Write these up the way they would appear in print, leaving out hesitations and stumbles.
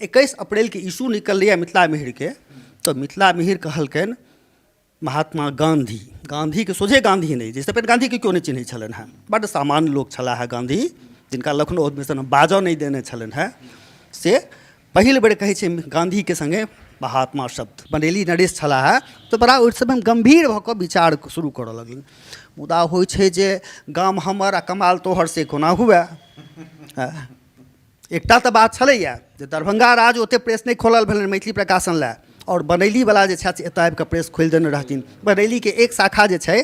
21 अप्रैल के इशू निकल मिथिला मिहिर के, तो मिथिला मिहिर कहलकनि महात्मा गांधी, गांधी के सोझे गांधी नहीं, जैसे पहले गांधी के क्यों नहीं चिन्है छलन हैं, बड्ड सामान्य लोग छला है गांधी, जिनका लखनऊ अधिवेशन में बाजऽ नहीं देने छलन हैं, से पहिल बेर कहै छै गांधी के संगे महात्मा शब्द। बनेली नरेश छला है तो बड़ा ओहि समय गंभीर भऽ कऽ विचार शुरू करऽ लगलनि। मुदा होइ छै जे गाम हमर आ कमाल तोहर से कोना हुए। एकटा तऽ बात छलैया जे दरभंगा राज ओते प्रेस नहीं खोलल भेलनि मैथिली प्रकाशन लए, और बनैलीवला जे छथि एतऽ आबि कऽ प्रेस खोलि देने रहथिन। बनैलीके एक शाखा जे छै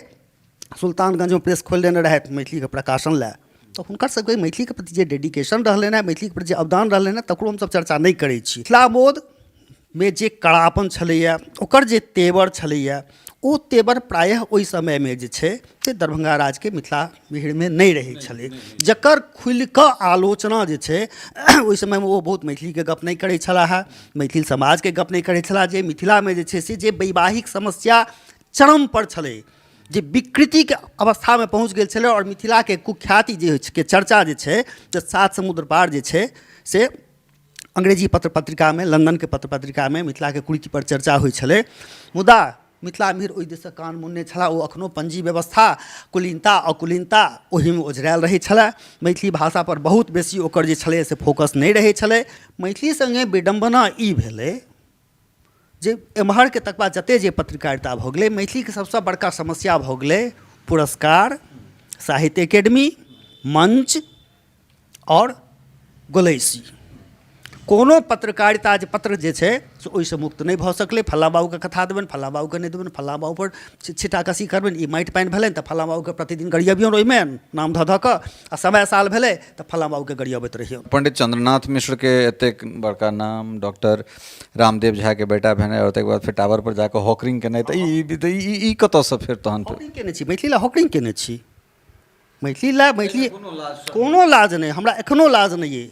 सुल्तानगंजमे प्रेस खोलि देने रहथि मैथिलीके प्रकाशन लए, तऽ हुनकर सबके मैथिलीके प्रति जे डेडिकेशन रहलनि हैं, मैथिलीके प्रति जे अवदान रहलनि हैं, तकरो हमसब चर्चा नहीं करै छी। मिथिला मोदमे जे कड़ापन छलैया, ओकर जे तेवर छलैया, ओ तेवर प्रायः ओहि समयमे जे छै से दरभंगा राजके मिथिला मिहिरमे नहीं रहै छलै। जकर खुलि कऽ आलोचना जे छै ओहि समयमे ओ बहुत मैथिलीके गप नहीं करै छलाह, मैथिल समाजके गप नहीं करै छलाह, जे मिथिलामे जे छै से जे वैवाहिक समस्या चरम पर छलै, जे विकृतिके अवस्थामे पहुँच गेल छलै, और मिथिलाके कुख्याति जे के चर्चा जे छै जे सात समुद्र पार जे छै से अंग्रेजी पत्र पत्रिकामे, लंदनके पत्र पत्रिकामे मिथिलाके कुरीति पर चर्चा होइ छलै। मुदा मिथिला मिहिर ओहि दिससँ कान मुनने छला। ओ एखनो पंजी व्यवस्था, कुलीनता अकुलीनता ओहिमे ओझरायल रहै छलै। मैथिली भाषा पर बहुत बेसी ओकर जे छलै से फोकस नहीं रहै छलै। मैथिली संगे विडम्बना ई भेलै जे एम्हरके तकबा जते जे पत्रकारिता भऽ गेलै, मैथिलीके सबसँ बड़का समस्या भऽ गेलै पुरस्कार, साहित्य अकेडमी, मंच और गोलैसी। कोनो पत्रकारिता जे पत्र जे छै से ओहिसँ मुक्त नहीं भऽ सकलै। फल्लाँ बाबूके कथा देबनि, फल्लाँ बाबूके नहीं देबनि, फल्लाँ बाबू पर छिटाकसी करबनि, ई माटि पानि भेलनि तऽ फल्लाँ बाबूके प्रतिदिन गरियबियौन ओहिमे नाम धऽ धऽ कऽ, आ समय साल भेलै तऽ फल्लाँ बाबूके गरियबैत रहियौन। पंडित चंद्रनाथ मिश्र के एतेक बड़का नाम, डॉक्टर रामदेव झा के बेटा भेने, और तकर बाद फिर टावर पर जाकर हॉकरिंग केनाइ, तऽ ई कतऽसँ फेर तहन हॉकरिंग केने छी, मैथिली लए हॉकरिंग केने छी। मैथिली लए मैथिली कोनो लाज नहीं, हमरा एखनो लाज नहीं अइ,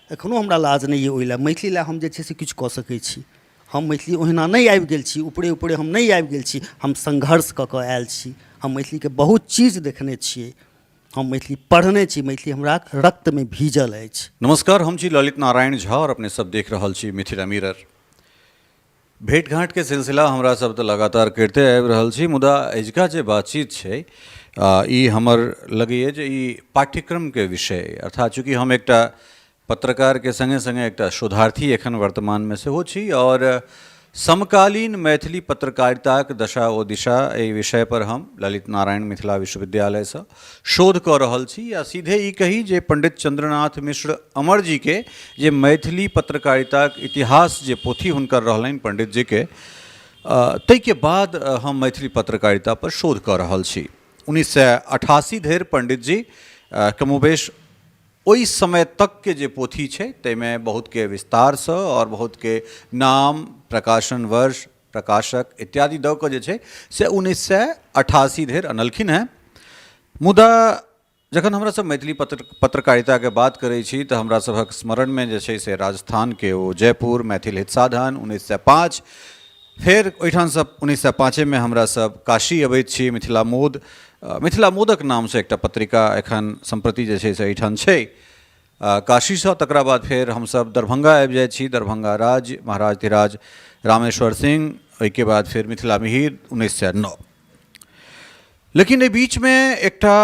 एखनो हमरा लाज नहीं अइ ओहि लए। मैथिली लए हम जे छै से किछु कऽ सकै छी। हम मैथिली ओहिना नहीं आबि गेल छी, ऊपरे ऊपरे हम नहीं आबि गेल छी, हम संघर्ष कऽ कऽ आयल छी। हम मैथिलीके बहुत चीज देखने छियै, हम मैथिली पढ़ने छी, मैथिली हमरा रक्त में भीजल अछि। नमस्कार, हम छी ललित नारायण झा और अपने सब देख रहल छी मिथिला मिरर। भेंट घाट के सिलसिला हमरा सब तऽ लगातार करते आबि रहल छी, मुदा एजुका जे बातचीत छै ई हमर लगैए जे ई पाठ्यक्रम के विषय, अर्थात चूँकि हम एकटा पत्रकार के संगे संगे एकटा शोधार्थी एखन वर्तमान में सेहो छी, और समकालीन मैथिली पत्रकारिताक दशा ओ दिशा एहि विषय पर हम ललित नारायण मिथिला विश्वविद्यालय से शोध कऽ रहल छी। या सीधे ई कही जे पंडित चंद्रनाथ मिश्र अमर जी के जे मैथिली पत्रकारिताक इतिहास जे पोथी हुनकर रहलनि पंडित जी के, ताहि के बाद हम मैथिली पत्रकारिता पर शोध कऽ रहल छी। 1988 धरि पंडित जी कमोबेश ओहि समय तक के जे पोथी छै ताहिमे बहुत के विस्तार से और बहुत के नाम, प्रकाशन वर्ष, प्रकाशक इत्यादि दऽ कऽ जे छै से 1988 धरि अनलखिन हैं। मुदा जखन हमरा सब मैथिली पत्रकारिता के बात करै छी तऽ हमरा सभक स्मरण में जे छै से राजस्थान के ओ जयपुर मैथिल हित साधन 1905, फेर ओहिठाम से 1905 में हमरा सब काशी अबैत छी। मिथिला मोद, मिथिला मोदक नाम से एकटा पत्रिका एखन सम्प्रति जे छै से एहिठाम छै काशीसँ। तकरा बाद फेर हमसब दरभंगा आबि जाइ छी, दरभंगा राज, महाराज धीराज रामेश्वर सिंह, ओहिके बाद फिर मिथिला मिहिर 1909। लेकिन एहि बीच में एकटा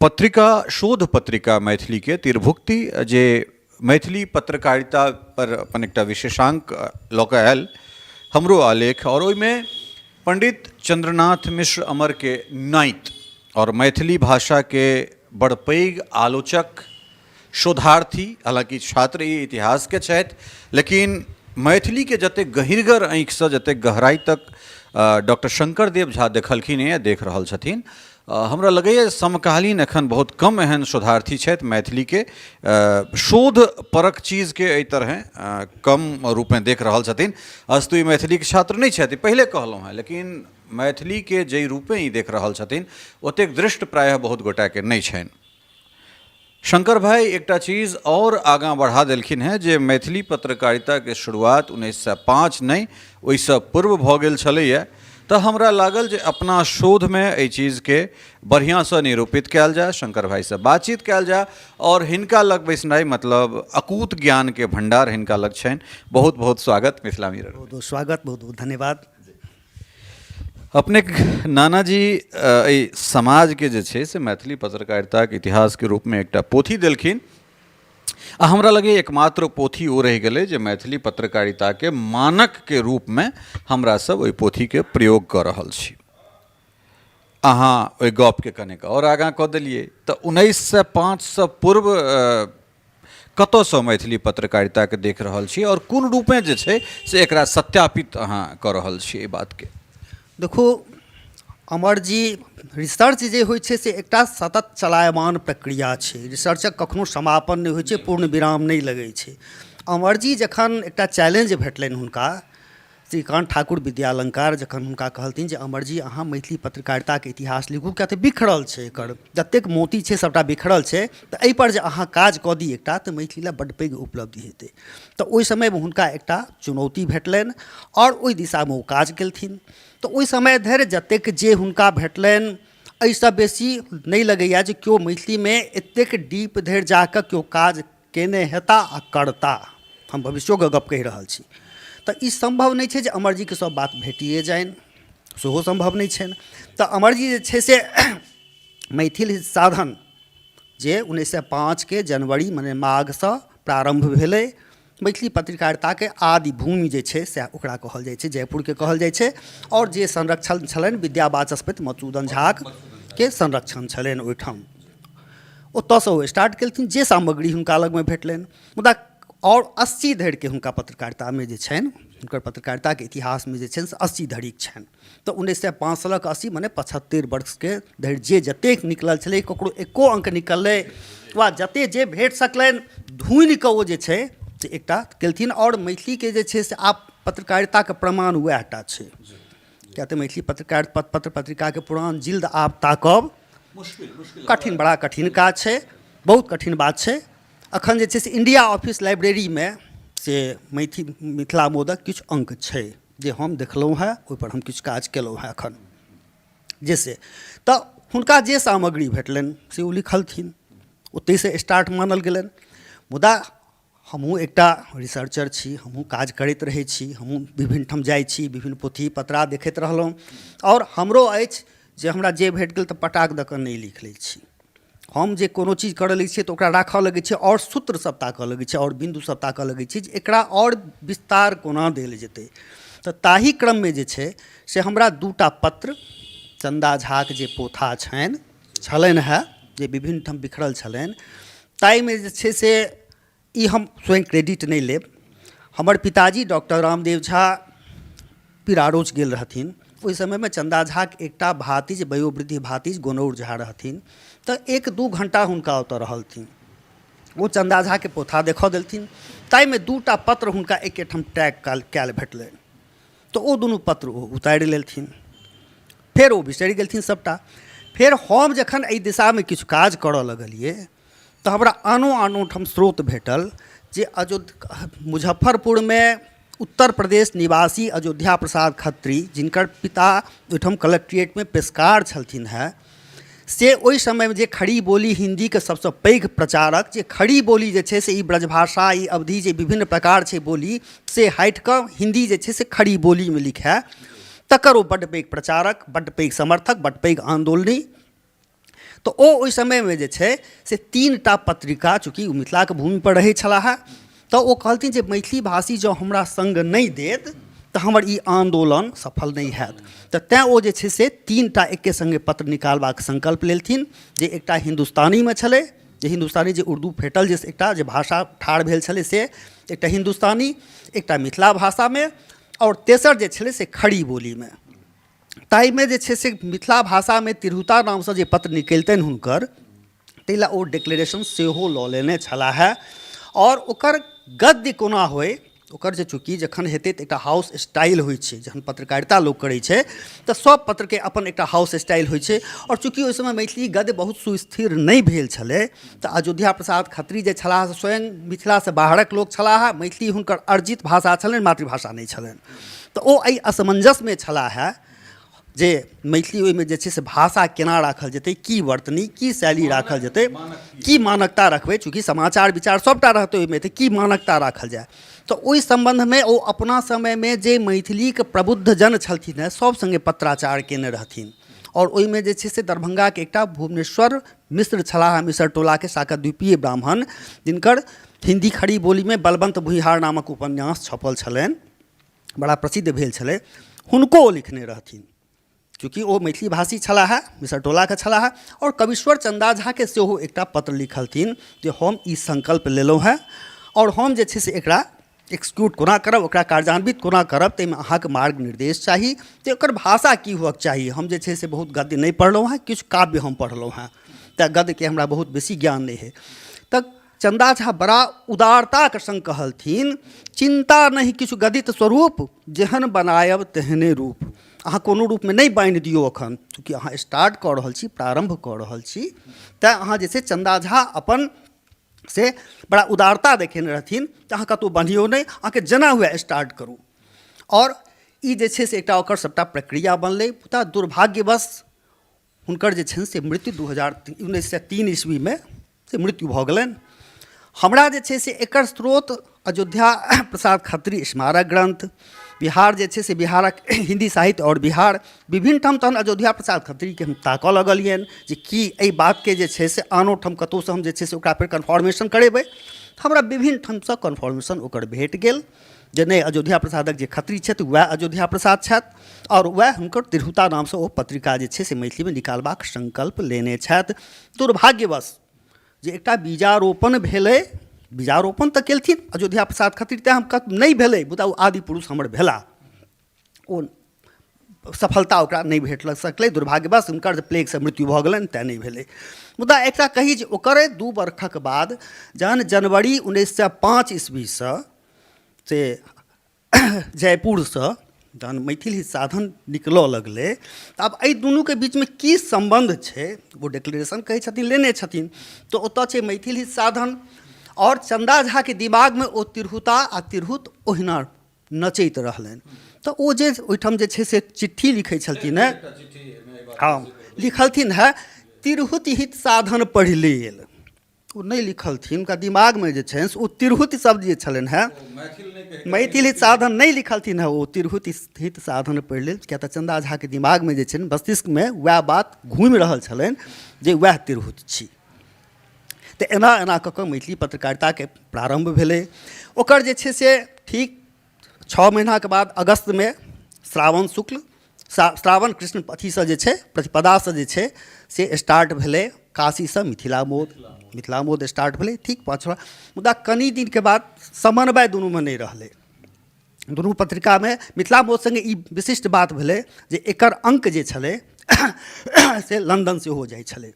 पत्रिका, शोध पत्रिका मैथिली के तिरभुक्ति, जे मैथिली पत्रकारिता पर अपन एकटा विशेषांक लऽ कऽ आयल, हमरो आलेख, और ओहिमे पंडित चंद्रनाथ मिश्र अमर के नाइत और मैथिली भाषा के बड़ पैघ आलोचक, शोधार्थी, हालांकि छात्र ई इतिहास के छथि, लेकिन मैथिली के जते गहिरगर आँखिसँ, जते गहराई तक डॉक्टर शंकरदेव झा देखलखिन या देख रहल छथिन, हमरा लगैए समकालीन एखन बहुत कम एहन शोधार्थी छथि मैथिली के शोध परक चीज के एहि तरह कम रूप में देख रहल छथिन। अस्तु ई मैथिली के छात्र नहीं छथि, पहले कहलहुँ हैं, लेकिन मैथिली के जै रूपे ही देख रहल छथिन ओतेक दृष्ट प्रायः बहुत गोटा के नहीं छनि। शंकर भाई एकटा चीज और आगाँ बढ़ा देलखिन हैं जे मैथिली पत्रकारिता के शुरुआत 1905 नहीं, ओहिसँ पूर्व भऽ गेल छलैए। तो हमरा लागल जे अपना शोध में एहि चीज के बढ़िया से निरूपित कयल जाए, शंकर भाई से बातचीत कयल जाए और हिनका लग बैसनाइ मतलब अकूत ज्ञान के भंडार हिनका लग छनि। बहुत बहुत स्वागत मिथिला मिरर। बहुत बहुत स्वागत, बहुत बहुत धन्यवाद। अपने नाना जी एहि समाज के जे छै से मैथिली पत्रकारिता के इतिहास के रूप में एकटा पोथी देलखिन आ हमरा लगे एकमात्र पोथी ओ रहि गेलै जे मैथिली पत्रकारिता के मानक के रूप में हमरा सब ओहि पोथी के प्रयोग कऽ रहल छी। अहाँ ओहि गप के कनेक और आगाँ कऽ देलियै तऽ 1905 से पूर्व कतऽसँ मैथिली पत्रकारिता के देख रहल छी और कोन रूपे जे छै से एकरा सत्यापित अहाँ कऽ रहल छी एहि बात के? देखो अमर जी, रिसर्च जे होइ छै से एकटा सतत चलायमान प्रक्रिया छै। रिसर्चक कखनो समापन नहि होइ छै, पूर्ण विराम नहि लगै छै। अमर जी जखन एकटा चैलेंज भेटलनि हुनका, श्रीकांत ठाकुर विद्यालंकार जखन हुनका कहलथिन जे अमर जी अहाँ मैथिली पत्रकारिताके इतिहास लिखू, किया तऽ बिखरल छै, एकर जतेक मोती छै सबटा बिखरल छै, तऽ एहिपर जे अहाँ काज कऽ दी एकटा तऽ मैथिली लए बड्ड पैघ उपलब्धि हेतै। तऽ ओहि समयमे हुनका एकटा चुनौती भेटलनि और ओहि दिशामे ओ काज केलथिन। तऽ ओहि समय धरि जतेक जे हुनका भेटलनि, एहिसँ बेसी नहि लगैए जे केओ मैथिलीमे एतेक डीप धरि जाकऽ केओ काज केने हेता आ करता। हम भविष्योके गप कहि रहल छी। तऽ ई संभव नहि छै जे अमरजीके सब बात भेटिए जानि, सेहो संभव नहि छनि। तऽ अमरजी जे छै से मैथिल साधन जे 1905 के जनवरी मने माघसँ प्रारंभ भेलै, मैथिली पत्रकारिताके आदि भूमि जे छै से ओकरा कहल जाइ छै, जयपुरके कहल जाइ छै। और जे संरक्षण छलनि विद्या वाचस्पति मधुसूदन झाके संरक्षण छलनि ओहिठाम, ओतऽसँ ओ स्टार्ट केलखिन जे सामग्री हुनका लगमे भेटलनि। मुदा और 80 धरिके हुनका पत्रकारितामे जे छनि, हुनकर पत्रकारिताके इतिहासमे जे छनि से 80 धरिक छनि। तऽ 1905 से लऽ कऽ 80 मने 75 वर्षके धरि जे जतेक निकलल छलै, ककरो एको अंक निकललै वा जतेक जे भेट सकलनि ढूँढि कऽ ओ जे छै से एकटा केलथिन। और मैथिलीके जे छै से आब पत्रकारिताके प्रमाण वएह टा छै। किया तऽ मैथिली पत्र पत्रिकाके पुरान जिल्द आब ताकब कठिन, बड़ा कठिन काज छै, बहुत कठिन बात छै। अखन जे छै से इंडिया ऑफिस लाइब्रेरीमे से मिथिला मोदक किछु अंक छै जे हम देखलहुँ हेँ, ओहिपर हम किछु काज केलहुँ हेँ एखन जैसे। तऽ हुनका जे सामग्री भेटलनि से ओ लिखलथिन, ओतहिसँ स्टार्ट मानल गेलनि। मुदा हमहूँ एकटा रिसर्चर छी, हमहूँ काज करैत रहै छी, हमहूँ विभिन्न ठाम जाइ छी, विभिन्न पोथी पत्रा देखैत रहलहुँ। और हमरो अछि जे हमरा जे भेट गेल तऽ पटाक दऽ कऽ नहि लिख लै छी। हम जे कोनो चीज करऽ लगै छियै तऽ ओकरा राखऽ लगै छै और सूत्र सब ताकऽ लगै छै और बिन्दु सब ताकऽ लगै छै जे एकरा और विस्तार कोना देल जेतै। तऽ ताही क्रममे जे छै से हमरा दूटा पत्र चन्दा झाक जे पोथा छलनि हेँ, जे विभिन्न ठाम बिखरल छलनि, ताहिमे जे छै से ई हम स्वयं क्रेडिट नहि लेब। हमर पिताजी डॉक्टर रामदेव झा पिरारोज गेल रहथिन, ओहि समयमे चन्दा झाक एकटा भातिज, वयोवृद्धि भातिज गोनौर झा रहथिन। तऽ 1-2 घंटा हुनका ओतऽ रहलथिन, ओ चन्दा झाके पोथा देखऽ देलथिन। ताहिमे दूटा पत्र हुनका एकेठाम टैग कयल भेटलनि। तऽ ओ दुनू पत्र ओ उतारि लेलथिन, फेर ओ बिसरि गेलथिन सबटा। फेर हम जखन एहि दिशामे किछु काज करऽ लगलियै तऽ हमरा आनो ठाम स्रोत भेटल जे मुजफ्फरपुरमे उत्तर प्रदेश निवासी अयोध्या प्रसाद खत्री, जिनकर पिता ओहिठाम कलेक्ट्रेटमे पेशकार छलथिन हेँ, से ओहि समयमे जे खड़ी बोली हिन्दीके सबसँ पैघ प्रचारक, जे खड़ी बोली जे छै से ई ब्रजभाषा, ई अवधि जे विभिन्न प्रकार छै बोली, से हटि कऽ हिन्दी जे छै से खड़ी बोलीमे लिखै, तकर ओ बड्ड पैघ प्रचारक, बड्ड पैघ समर्थक, बड्ड पैघ आन्दोलनी। तऽ ओ ओहि समयमे जे छै से 3टा पत्रिका, चूँकि ओ मिथिलाके भूमिपर रहै छलाह, तऽ ओ कहलथिन जे मैथिली भाषी जँ हमरा सङ्ग नहि देत तऽ हमर ई आन्दोलन सफल नहि हैत। तऽ तैँ ओ जे छै से 3टा एके सङ्गे पत्र निकालबाक संकल्प लेलथिन, जे एकटा हिन्दुस्तानीमे छलै, जे हिन्दुस्तानी जे उर्दू फेटल जे एकटा जे भाषा ठाढ़ भेल छलै से एकटा हिन्दुस्तानी, एकटा मिथिला भाषामे, और तेसर जे छलै से खड़ी बोलीमे। ताहिमे जे छै से मिथिला भाषामे तिरहुता नामसँ जे पत्र निकलितनि हुनकर, ताहि लए ओ डिक्लेरेशन सेहो लऽ लेने छलाह। और ओकर गद्य कोना होय, ओकर जे चूँकि जखन हेतै तऽ एकटा हाउस स्टाइल होइ छै, जखन पत्रकारिता लोक करै छै तऽ सब पत्रके अपन एकटा हाउस स्टाइल होइ छै। और चूँकि ओहि समय मैथिली गद्य बहुत सुस्थिर नहि भेल छलै, तऽ अयोध्या प्रसाद खत्री जे छलाह से स्वयं मिथिलासँ बाहरक लोक छलाह, मैथिली हुनकर अर्जित भाषा छलनि, मातृभाषा नहि छलनि। तऽ ओ एहि असमंजसमे छलाह। जे मैथिली ओहिमे जे छै से भाषा केना राखल जेतै, की वर्तनी, की शैली राखल जेतै, की मानकता रखबै, चूँकि समाचार विचार सभटा रहतै ओहिमे, तऽ की मानकता राखल जाय। तऽ ओहि सम्बन्धमे ओ अपना समयमे जे मैथिलीके प्रबुद्ध जन छलथिन हेँ सभ सङ्गे पत्राचार केने रहथिन। और ओहिमे जे छै से दरभंगाके एकटा भुवनेश्वर मिश्र छलाह, मिश्र टोलाके शाकद्वीपीय ब्राह्मण, जिनकर हिंदी खड़ी बोलीमे बलवंत भुइहार नामक उपन्यास छपल छलनि, बड़ा प्रसिद्ध भेल छलै, हुनको ओ लिखने रहथिन। चूँकि ओ मैथिली भाषी छलाह, मिश्र टोलाके छलाह, और कविश्वर चन्दा झाके सेहो एकटा पत्र लिखलथिन जे हम ई संकल्प लेलहुँ हेँ और हम जे छै से एकरा एक्सिक्यूट कोना करब, ओकरा कार्यान्वित कोना करब, ताहिमे अहाँके मार्ग निर्देश चाही, तऽ ओकर भाषा की हुअक चाही। हम जे छै से बहुत गद्य नहि पढ़लहुँ हेँ, किछु काव्य हम पढ़लहुँ हेँ, तऽ गद्यके हमरा बहुत बेसी ज्ञान नहि है। तऽ चन्दा झा बड़ा उदारताके संग कहलथिन, चिन्ता नहीं किछु गदित स्वरूप, जेहन बनायब तेहने रूप। अहाँ कोनो रूपमे नहि बान्हि दियौ एखन, चूँकि अहाँ स्टार्ट कऽ रहल छी, प्रारम्भ कऽ रहल छी, तेँ अहाँ जे छै चन्दा झा अपन से बड़ा उदारता देखेने रहथिन, तऽ अहाँ कतहु बन्हियो नहि, अहाँके जेना हुए स्टार्ट करू। और ई जे छै से एकटा ओकर सभटा प्रक्रिया बनलै। मुदा दुर्भाग्यवश हुनकर जे छनि से मृत्यु 1903 ईस्वीमे से मृत्यु भऽ गेलनि। हमरा जे छै से एकर स्रोत अयोध्या प्रसाद खत्री स्मारक ग्रन्थ, बिहार जे छै से बिहारक हिंदी साहित्य और बिहार, विभिन्न ठाम तहन अयोध्या प्रसाद खत्रीके हम ताकऽ लगलियनि जे कि एहि बातके जे छै से आनो ठाम कतहुसँ हम जे छै से ओकरा फेर कन्फर्मेशन करेबै। हमरा विभिन्न ठामसँ कन्फर्मेशन ओकर भेट गेल जे नहि, अयोध्या प्रसादक जे खत्री छथि वएह अयोध्या प्रसाद छथि, और वएह हुनकर तिरहुता नामसँ ओ पत्रिका जे छै से मैथिलीमे निकालबाक संकल्प लेने छथि। दुर्भाग्यवश जे एकटा बीजारोपण भेलै, बीजारोपण तऽ केलथिन अयोध्या प्रसाद खत्री, तेँ हम नहि भेलै, मुदा ओ आदि पुरुष हमर भेला, ओ सफलता ओकरा नहि भेट सकलै। दुर्भाग्यवश हुनकर प्लेगसँ मृत्यु भऽ गेलनि, तेँ नहि भेलै। मुदा एकटा कही जे ओकर 2 वर्षक बाद जहन जनवरी 1905 ईस्वीसँ से जयपुरसँ जहन मैथिल हित साधन निकलऽ लगलै, तऽ आब एहि दुनूके बीचमे की सम्बन्ध छै, वो डिक्लेरेशन कहै छथिन लेने छथिन, तऽ ओतऽ छै मैथिल हित साधन, और चन्दा झाके दिमागमे ओ तिरहुता आ तिरहुत ओहिना नचैत रहलनि। तऽ ओ जे ओहिठाम जे छै से चिट्ठी लिखै छलखिन हेँ, हाँ लिखलथिन हेँ, तिरहुत हित साधन पढ़ि लेल, ओ नहि लिखलथिन, हुनका दिमागमे जे छनि से ओ तिरहुत शब्द जे छलनि हेँ, मैथिल हित साधन नहि लिखलथिन हेँ, ओ तिरहुत हित साधन पढ़ि लेल। किया तऽ चन्दा झाके दिमागमे जे छनि मस्तिष्कमे वएह बात घूमि रहल छलनि जे वएह तिरहुत छी। तऽ एना एना कऽ कऽ मैथिली पत्रकारिताके प्रारम्भ भेलै। ओकर जे छै से ठीक 6 महीनाके बाद अगस्तमे श्रावण शुक्ल, श्रावण कृष्ण अथीसँ जे छै प्रतिपदासँ जे छै से स्टार्ट भेलै, काशीसँ मिथिला मोद स्टार्ट भेलै। ठीक 5 मुदा कनि दिनके बाद समन्वय दुनूमे नहि रहलै। दुनू पत्रिकामे मिथिला मोद सङ्गे ई विशिष्ट बात भेलै जे एकर अङ्क जे छलै से लन्दन सेहो जाइ छलै,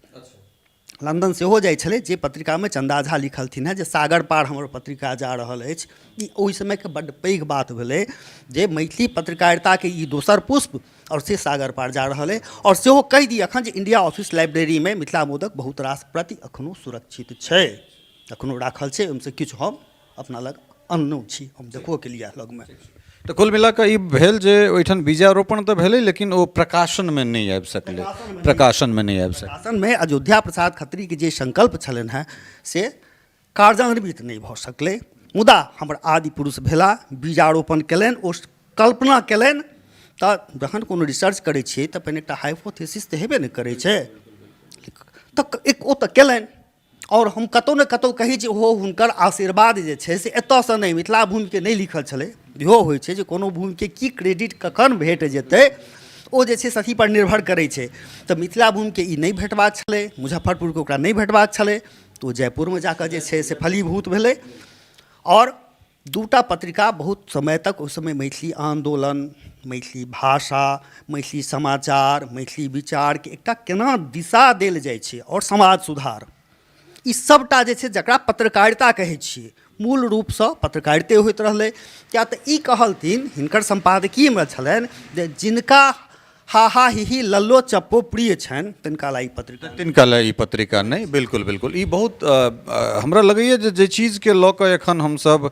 लन्दन सेहो जाइ छलै। जे पत्रिकामे चन्दा झा लिखलथिन हेँ जे सागर पार हमर पत्रिका जा रहल अछि, ई ओहि समयके बड्ड पैघ बात भेलै जे मैथिली पत्रकारिताके ई दोसर पुष्प और से सागर पार जा रहल अइ। और सेहो कहि दी एखन जे इंडिया ऑफिस लाइब्रेरीमे मिथिला मोदक बहुत रास प्रति एखनो सुरक्षित छै, एखनो राखल छै, ओहिमेसँ किछु हम अपना लग अननो छी, हम देखबो केलिए लगमे। तऽ कुल मिला कऽ ई भेल जे ओहिठाम बीजारोपण तऽ भेलै, लेकिन ओ प्रकाशनमे नहि आबि सकलै, प्रकाशनमे नहि आबि सकलै। प्रकाशनमे अयोध्या प्रसाद खत्रीके जे संकल्प छलनि हेँ से कार्यान्वित नहि भऽ सकलै। मुदा हमर आदि पुरुष भेला, बीजारोपण कयलनि, ओ कल्पना कयलनि। तऽ जखन कोनो रिसर्च करै छियै तऽ पहिने एकटा हाइपोथेसिस तऽ हेबे ने करै छै, तऽ ओ तऽ कयलनि। और हम कतहु ने कतहु कही जे ओहो हुनकर आशीर्वाद जे छै से एतऽसँ नहि, मिथिला भूमिके नहि लिखल छलै। इहो होइ छै जे कोनो भूमिके की क्रेडिट कखन भेट जेतै ओ जे छै सथीपर निर्भर करै छै। तऽ मिथिला भूमिके ई नहि भेटबाक छलै, मुजफ्फरपुरके ओकरा नहि भेटबाक छलै, तऽ ओ जयपुरमे जाकऽ जे छै से फलीभूत भेलै। और 2टा पत्रिका बहुत समय तक, उस समय मैथिली आंदोलन, मैथिली भाषा, मैथिली समाचार, मैथिली विचारके एकटा केना दिशा देल जाइ छै, और समाज सुधार, ई सबटा जे छै जकरा पत्रकारिता कहै छियै, मूल रूपसँ पत्रकारिते होइत रहलै। किया तऽ ई कहलथिन, हिनकर सम्पादकीयमे छलनि जे जिनका हाहा हिही लल्लो चप्पो प्रिय छनि तिनका ला ई पत्रिका, तिनका ला ई पत्रिका नहि। बिल्कुल बिल्कुल, ई बहुत हमरा लगैए जे चीजके लऽ कऽ एखन हमसब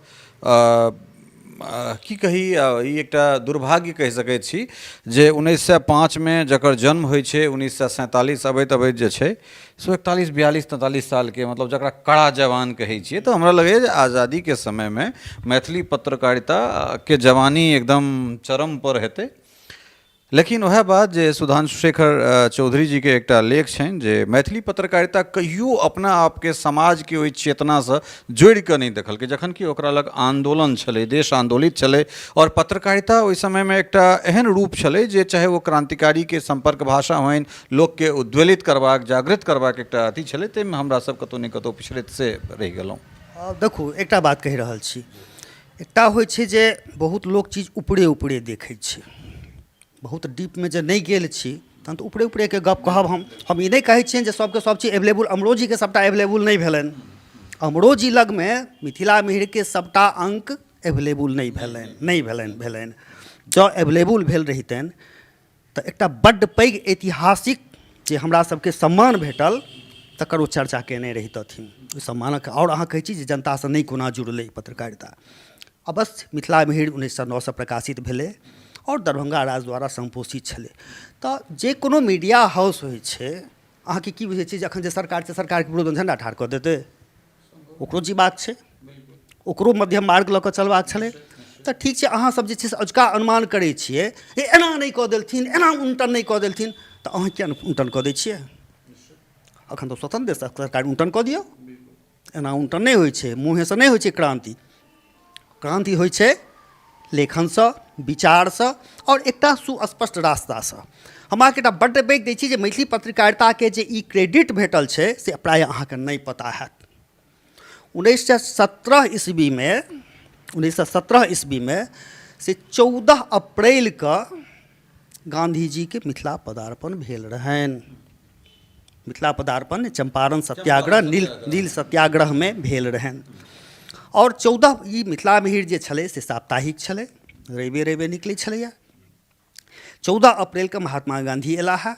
की कही ई एकटा दुर्भाग्य कहि सकैत छी जे 1905 में जकर जन्म होइ छै 1947 अबैत अबैत जे छै सो 41 42 43 साल के मतलब जकरा कड़ा जवान कहै छियै तो हमरा लगैए जे आज़ादी के समय में मैथिली पत्रकारिता के जवानी एकदम चरम पर हेतै। लेकिन वह बात जे सुधांशु शेखर चौधरी जी के एकटा लेख छनि जे मैथिली पत्रकारिता कहियो अपना आपके समाज के ओहि चेतना से जोड़ि कऽ नहि देखलकै, जखन कि ओकरा लग आंदोलन छलै, देश आंदोलित छलै और पत्रकारिता ओहि समय में एकटा एहन रूप छलै जे चाहे वो क्रांतिकारी के संपर्क भाषा होइन, लोक के उद्वेलित करबाक जागृत करबाक एकटा अथी छलै, ताहिमे हमरा सब कतौ ने कतौ पिछड़ैत से रहि गेलहुँ। देखू एकटा बात कहि रहल छी, एकटा होइ छै जे बहुत लोक चीज ऊपरे ऊपरे देखै छै, बहुत डीप में जे नहीं गेल छी तहन तो ऊपरे ऊपरे के गप कहब। हम ई नहीं कहै छियनि जे सबके सब चीज एवेलेबल, अमरोजी के सबटा एवेलेबल नहीं भेलनि, अमरोजी लग में मिथिला मिहिर के सबटा अंक एवेलेबल नहीं भेलनि। जँ एवेलेबल भेल रहितनि तऽ एकटा बड्ड पैघ ऐतिहासिक जे हमरा सबके सम्मान भेटल तकर ओ चर्चा केने रहितथिन। ओहि सम्मानक और अहाँ कहै छी जे जनता से नहीं कोना जुड़लै पत्रकारिता। अवश्य मिथिला मिहिर 1909 से प्रकाशित भेलै और दरभंगा राज द्वारा संपोषित छलै। तऽ जे कोनो मीडिया हाउस होइ छै, अहाँके की बुझै छै जे अखन जे सरकार छै सरकारके विरोधमे झंडा ठाढ़ कऽ देतै? ओकरो जीबाक छै, ओकरो मध्यम मार्ग लऽ कऽ चलबाक छलै। तऽ ठीक छै, अहाँ सब जे छै से अजुका अनुमान करै छियै एना नहि कऽ देलथिन, एना उल्टन नहि कऽ देलथिन, तऽ अहाँ किया नहि उल्टन कऽ दै छियै? अखन तऽ स्वतंत्र देश, सरकार उल्टन कऽ दियौ। एना उल्टन नहीं होइ छै, मुँहेसँ नहीं होइ छै क्रांति। क्रांति होइ छै लेखनसँ, विचारसँ और एकटा सुस्पष्ट रास्तासँ। हम अहाँके एकटा बड्ड पैघ दै छी जे मैथिली पत्रकारिताके जे ई क्रेडिट भेटल छै से प्रायः अहाँके नहीं पता हैत। 1917 ईस्वी में से 14 अप्रैल के गांधी जी के मिथिला पदार्पण भेल रहनि। मिथिला पदार्पण चंपारण सत्याग्रह, नील सत्याग्रह में भेल रहनि। और 14 ई मिथिला मिहिर जे छलै से साप्ताहिक छलै, रवि निकलै छलैया। 14 अप्रैल के महात्मा गांधी एला है।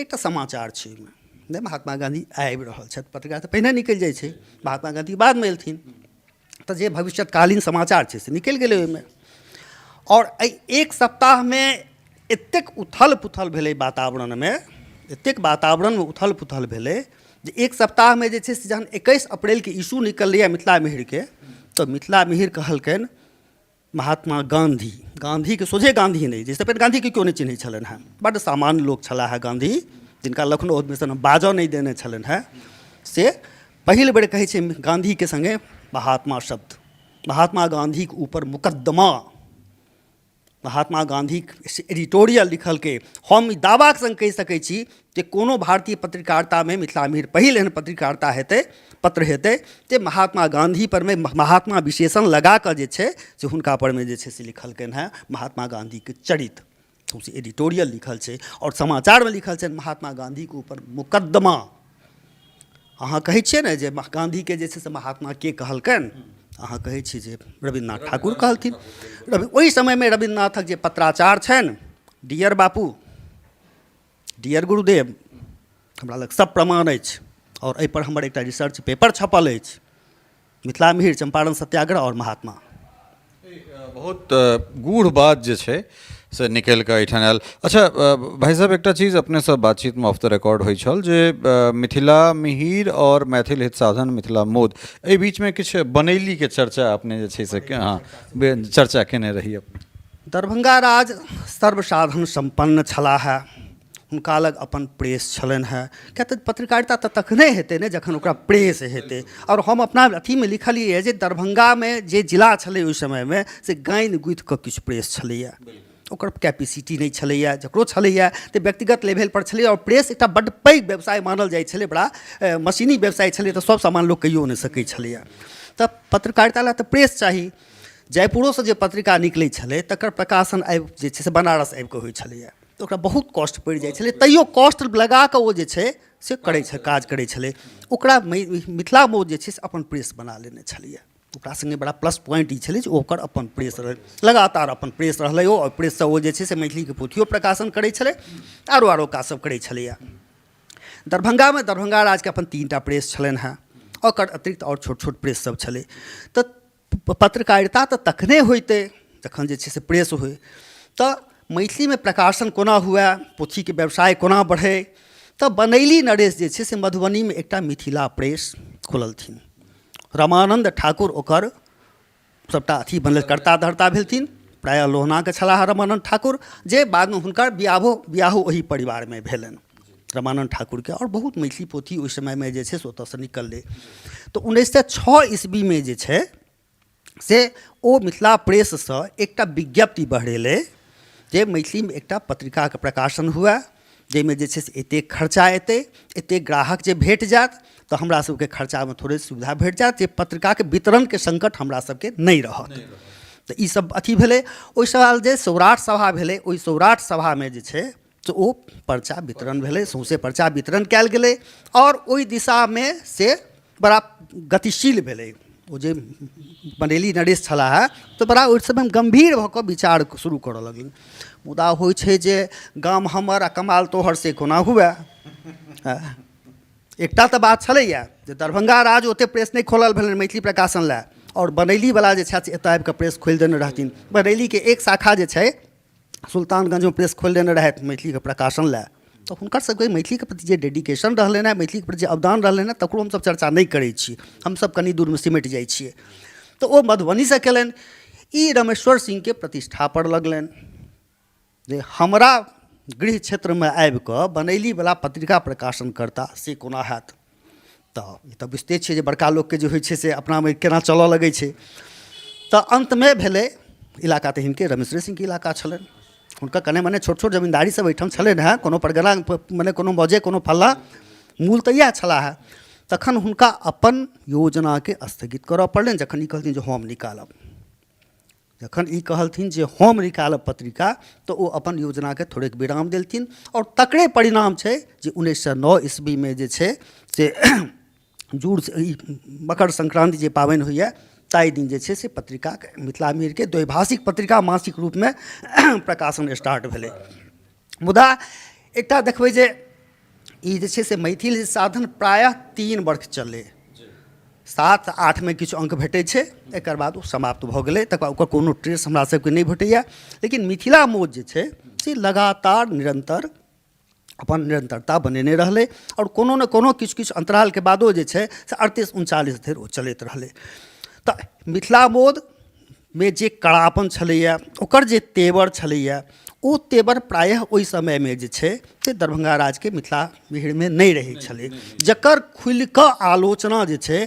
एकटा समाचार छै ओहिमे, महात्मा गांधी आबि रहल छथि, पत्रकार तऽ पहिने निकलि जाइ छै, महात्मा गांधी बादमे एलथिन, तऽ जे भविष्यकालीन समाचार छै से निकलि गेलै ओहिमे। और एक सप्ताह में एतेक उथल पुथल भेलै वातावरण में, एतेक वातावरण में उथल पुथल भेलै जे एक सप्ताह में जे छै से जहन 21 अप्रैल के इशू निकललै मिथिला मिहिर के, तो मिथिला मिहिर कहलकनि महात्मा गांधी के सोझे गांधी नहीं, जैसे पहिने गांधी के क्यों नहीं चिन्है छलनि हैं, बड्ड सामान्य लोक छलाह है गांधी, जिनका लखनऊ अधिवेशन बाजऽ नहीं देने छलनि हैं, से पहिल बेर कहै छै गांधी के संगे महात्मा शब्द। महात्मा गांधी के ऊपर मुकदमा, महात्मा गांधी एडिटोरियल लिखल के। हम ई दावाक संग कहि सकै छी जे कोनो भारतीय पत्रकारिता में मिथिला मिहिर पहिल एहन पत्रकारिता हेतै, पत्र हेतै जे महात्मा गांधी पर में महात्मा विशेषण लगा कऽ जे छै से हुनका पर में जे छै से लिखलकनि हैं महात्मा गांधी के चरित्र। से एडिटोरियल लिखल छै और समाचार में लिखल छै महात्मा गांधी के ऊपर मुकदमा। अहाँ कहै छियै ने जे गांधी के जे छै से महात्मा के कहलकनि, अहाँ कहै छी जे रविन्द्रनाथ ठाकुर कहलथिन। ओहि समय में रविन्द्रनाथक जे पत्राचार छनि, डियर बापू, डियर गुरुदेव, हमरा लग सब प्रमाण अछि और एहि पर हमर एकटा रिसर्च पेपर छपल अछि, मिथिला मिहिर, चंपारण सत्याग्रह और महात्मा। बहुत गूढ़ बात जे छै से निकल कऽ एहिठाम आयल। अच्छा भाई साहब, एकटा चीज अपने सब बातचीत में ऑफ द रिकॉर्ड होइ छल जे मिथिला मिहिर और मैथिल हित साधन मिथिला मोद, एहि बीच में किछु बनैली के चर्चा अपने जे छै से हाँ चर्चा केने रही अपने। दरभंगा राज सर्वसाधन संपन्न छलाह है, हुनका लग अपन प्रेस छलनि है। क्या तऽ पत्रकारिता तऽ तखने हेतै ने जखन ओकरा प्रेस हेतै। और हम अपना अथी में लिखलिए जे दरभंगा में जे जिला छलै ओहि समय में से गाइन गुथि कऽ किछु प्रेस छलैया, ओकर कैपेसिटी नहीं छलैया, जकरो छलैया तऽ व्यक्तिगत लेवल पर छलै। और प्रेस एकटा बड्ड पैघ व्यवसाय मानल जाइ छलै, बड़ा मशीनी व्यवसाय छलै, तऽ सब सामान लोक कहियो नहि सकै छलैया। तऽ पत्रकारिता लए तऽ प्रेस चाही। जयपुरोसँ जे पत्रिका निकलै छलै तकर प्रकाशन आबि जे छै से बनारस आबि कऽ होइ छलैया, तऽ ओकरा बहुत कॉस्ट पड़ि जाइ छलै, तैयो कॉस्ट लगा कऽ ओ जे छै से करै छै, काज करै छलै। ओकरा मिथिला मोद जे छै से अपन प्रेस बना लेने छलैया। ओकरा संगे बड़ा प्लस पॉइंट ई छलै जे ओकर अपन प्रेस रहै, लगातार अपन प्रेस रहलै ओ, और प्रेससँ ओ जे छै से मैथिलीके पोथियो प्रकाशन करै छलै, आरो काज सब करै छलैया। दरभंगामे दरभंगा राजके अपन 3टा प्रेस छलनि हैं, ओकर अतिरिक्त और छोट छोट प्रेस सब छलै। तऽ पत्रकारिता तऽ तखने होइतै जखन जे छै से प्रेस होय। तऽ मैथिलीमे प्रकाशन कोना हुए, पोथीके व्यवसाय कोना बढ़ै, तऽ बनैली नरेश जे छै से मधुबनीमे एकटा मिथिला प्रेस खोललथिन। रामानन्द ठाकुर ओकर सबटा अथी बनल, कर्ता धर्ता भेलथिन। प्रायः लोहनाके छलाह रामानन्द ठाकुर, जे बादमे हुनकर बियाहो ओही परिवारमे भेलनि रामानन्द ठाकुरके। आओर बहुत मैथिली पोथी ओहि समयमे जे छै से ओतऽसँ निकललै। तऽ 1906 ईस्वीमे जे छै से ओ मिथिला प्रेससँ एकटा विज्ञप्ति बढ़ेलै जे मैथिलीमे एकटा पत्रिकाके प्रकाशन हुए, जाहिमे जे छै से एतेक खर्चा एतै, एतेक ग्राहक जे भेट जायत तऽ हमरा सबके खर्चामे थोड़े सुविधा भेट जायत, जे पत्रिकाके वितरणके संकट हमरा सबके नहि रहत। तऽ ई सब अथी भेलै। ओहि साल जे सौराठ सभा भेलै, ओहि सौराठ सभामे जे छै से ओ पर्चा वितरण भेलै, सौँसे पर्चा वितरण कयल गेलै। आओर ओहि दिशामे से बड़ा गतिशील भेलै। ओ जे बनैली नरेश छलाह तऽ बड़ा ओहि समय गम्भीर भऽ कऽ विचार शुरू करऽ लगलै। मुदा होइ छै जे गाम हमर आ कमाल तोहर से कोना हुए। एकटा तऽ बात छलैए जे दरभंगा राज ओतेक प्रेस नहि खोलल भेलनि मैथिली प्रकाशन लए, आओर बनैलीवला जे छथि एतऽ आबि कऽ प्रेस खोलि देने रहथिन। बनैलीके एक शाखा जे छै सुल्तानगंजमे प्रेस खोलि देने रहथि मैथिलीके प्रकाशन लए। तऽ हुनकर सबके मैथिलीके प्रति जे डेडिकेशन रहलनि हेँ, मैथिलीके प्रति जे अवदान रहलनि हेँ, तकरो हमसब चर्चा नहि करै छी, हमसब कनि दूरमे सिमटि जाइ छियै। तऽ ओ मधुबनीसँ कयलनि। ई रमेश्वर सिंहके प्रतिष्ठा पर लगलनि जे हमरा गृह क्षेत्रमे आबि कऽ बनैलीवला पत्रिका प्रकाशन करता से कोना हैत। तऽ ई तऽ बुझिते छियै जे बड़का लोकके जे होइ छै से अपनामे केना चलऽ लगै छै। तऽ अन्तमे भेलै, इलाका तऽ हिनके रमेश्वर सिंहके इलाका छलनि, हुनकर कने मने छोट छोट जमींदारी सब एहिठाम छलनि हेँ, कोनो परगना मने कोनो मौजे कोनो फल्ला, मूल तऽ इएह छलाह। तखन हुनका अपन योजनाके स्थगित करऽ पड़लनि जखन ई कहलथिन जे हम निकालब। जखन ई कहलथिन जे हम निकालब पत्रिका तऽ ओ अपन योजनाके थोड़ेक विराम देलथिन। आओर तकरे परिणाम छै जे 1909 ईस्वीमे जे छै से जुड़ ई मकर संक्रांति जे पाबनि होइए ताहि दिन जे छै से पत्रिकाके मिथिला मिहिरके द्वैभाषिक पत्रिका मासिक रूपमे प्रकाशन स्टार्ट भेलै। मुदा एकटा देखबै जे ई जे छै से मैथिली साधन प्रायः 3 वर्ष चललै। 7-8 किछु अङ्क भेटै छै, एकर बाद ओ समाप्त भऽ गेलै, तकर बाद ओकर कोनो ट्रेस हमरा सबके नहि भेटैए। लेकिन मिथिला मोद जे छै से लगातार निरन्तर अपन निरन्तरता बनेने रहलै। आओर कोनो ने कोनो किछु किछु अन्तरालके बादो जे छै से 38-39 धरि ओ चलैत रहलै। तऽ मिथिला मोदमे जे कड़ापन छलैए, ओकर जे तेवर छलैए, ओ तेवर प्रायः ओहि समयमे जे छै से दरभंगा राजके मिथिला मिहिरमे नहि रहै छलै। जकर खुलि कऽ आलोचना जे छै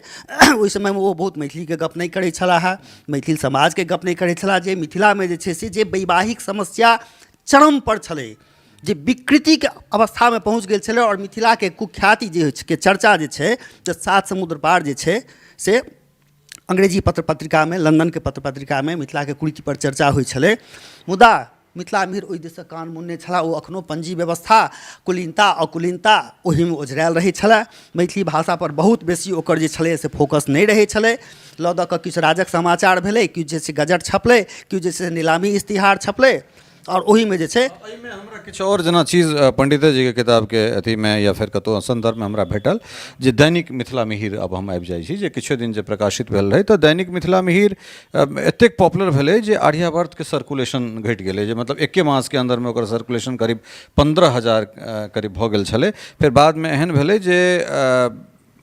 ओहि समयमे ओ बहुत मैथिलीके गप नहि करै छलाह, मैथिल समाजके गप नहि करै छलाह। जे मिथिलामे जे छै से जे वैवाहिक समस्या चरम पर छलै, जे विकृतिके अवस्थामे पहुँच गेल छलै, आओर मिथिलाके कुख्याति जे के चर्चा जे छै से 7 समुद्र पार जे छै से अंग्रेजी पत्र पत्रिकामे, लंदनके पत्र पत्रिकामे मिथिलाके कुरीति पर चर्चा होइ छलै। मुदा मिथिला मिहिर ओहि दिससँ कान मुनने छलाह। ओ एखनो पंजी व्यवस्था, कुलीनता अकुलीनता ओहिमे ओझरायल रहै छलै। मैथिली भाषापर बहुत बेसी ओकर जे छलै से फोकस नहि रहै छलै। लऽ दऽ कऽ किछु राजक समाचार भेलै, किछु जे छै गजट छपलै, किछु जे छै नीलामी इश्तिहार छपलै, आओर ओहिमे जे छै एहिमे हमरा किछु आओर जेना चीज पंडिते जीके किताबके अथीमे या फेर कतहु संदर्भमे हमरा भेटल जे दैनिक मिथिला मिहिर, अब हम आबि जाइ छी, जे किछु दिन जे प्रकाशित भेल रहै, तऽ दैनिक मिथिला मिहिर एतेक पॉपुलर भेलै जे आर्यावर्तके सर्कुलेशन घटि गेलै। जे मतलब 1 मासके अन्दरमे ओकर सर्कुलेशन करीब 15,000 करीब भऽ गेल छलै। फेर बादमे एहन भेलै जे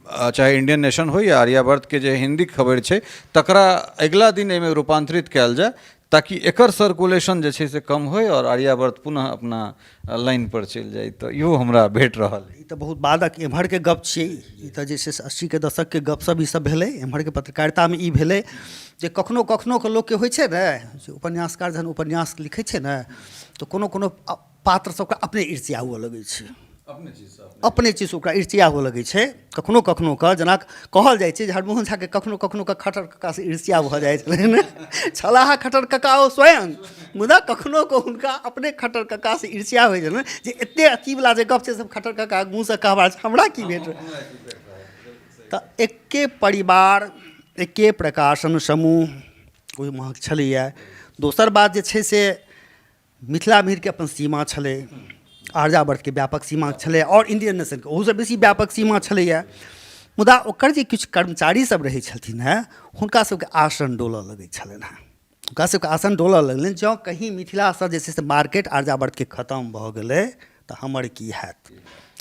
चाहे इंडियन नेशन हो या आर्यावर्तके जे हिंदी खबर छै तकरा अगिला दिन एहिमे रूपांतरित कयल जाय, ताकि एकर सर्कुलेशन जे छै से कम होय और आर्यावर्त पुनः अपना लाइन पर चलि जाय। तऽ इहो हमरा भेट रहल। ई तऽ बहुत बादक एम्हरके गप छियै। ई तऽ जे छै से 80के दशकके गपशप ई सब भेलै। एम्हरके पत्रकारितामे ई भेलै जे कखनो कखनोके लोकके होइ छै ने, जे उपन्यासकार जहन उपन्यास लिखै छै ने तऽ कोनो कोनो पात्र सबके अपने ईर्ष्या हुअ लगै छै, अपने चीजसँ ओकरा ईर्ष्या हुअ लगै छै। कखनो कखनोके जेना कहल जाइ छै जे हरमोहन झाके कखनो कखनोके खट्टर कक्कासँ ईर्ष्या भऽ जाइ छलनि, छलाह खट्टर कक्का ओ स्वयं, मुदा कखनो कऽ हुनका अपने खट्टर कक्कासँ ईर्ष्या होइ छलनि जे एतेक अथीवला जे गप छै सब खट्टर कक्का मुँहसँ कहबा हमरा की भेट। तऽ एके परिवार, एके प्रकाशन समूह ओहिमे छलैए। दोसर बात जे छै से मिथिला मिहिरके अपन सीमा छलै, आर्यावर्तके व्यापक सीमा छलै, आओर इंडियन नेशनके ओहोसँ बेसी व्यापक सीमा छलैए। मुदा ओकर जे किछु कर्मचारी सब रहै छलथिन हेँ हुनका सबके आसन डोलऽ लगै छलनि हेँ। हुनका सबके आसन डोलऽ लगलनि, जँ कहीं मिथिलासँ जे छै से मार्केट आर्यावर्तके खतम भऽ गेलै तऽ हमर की हैत।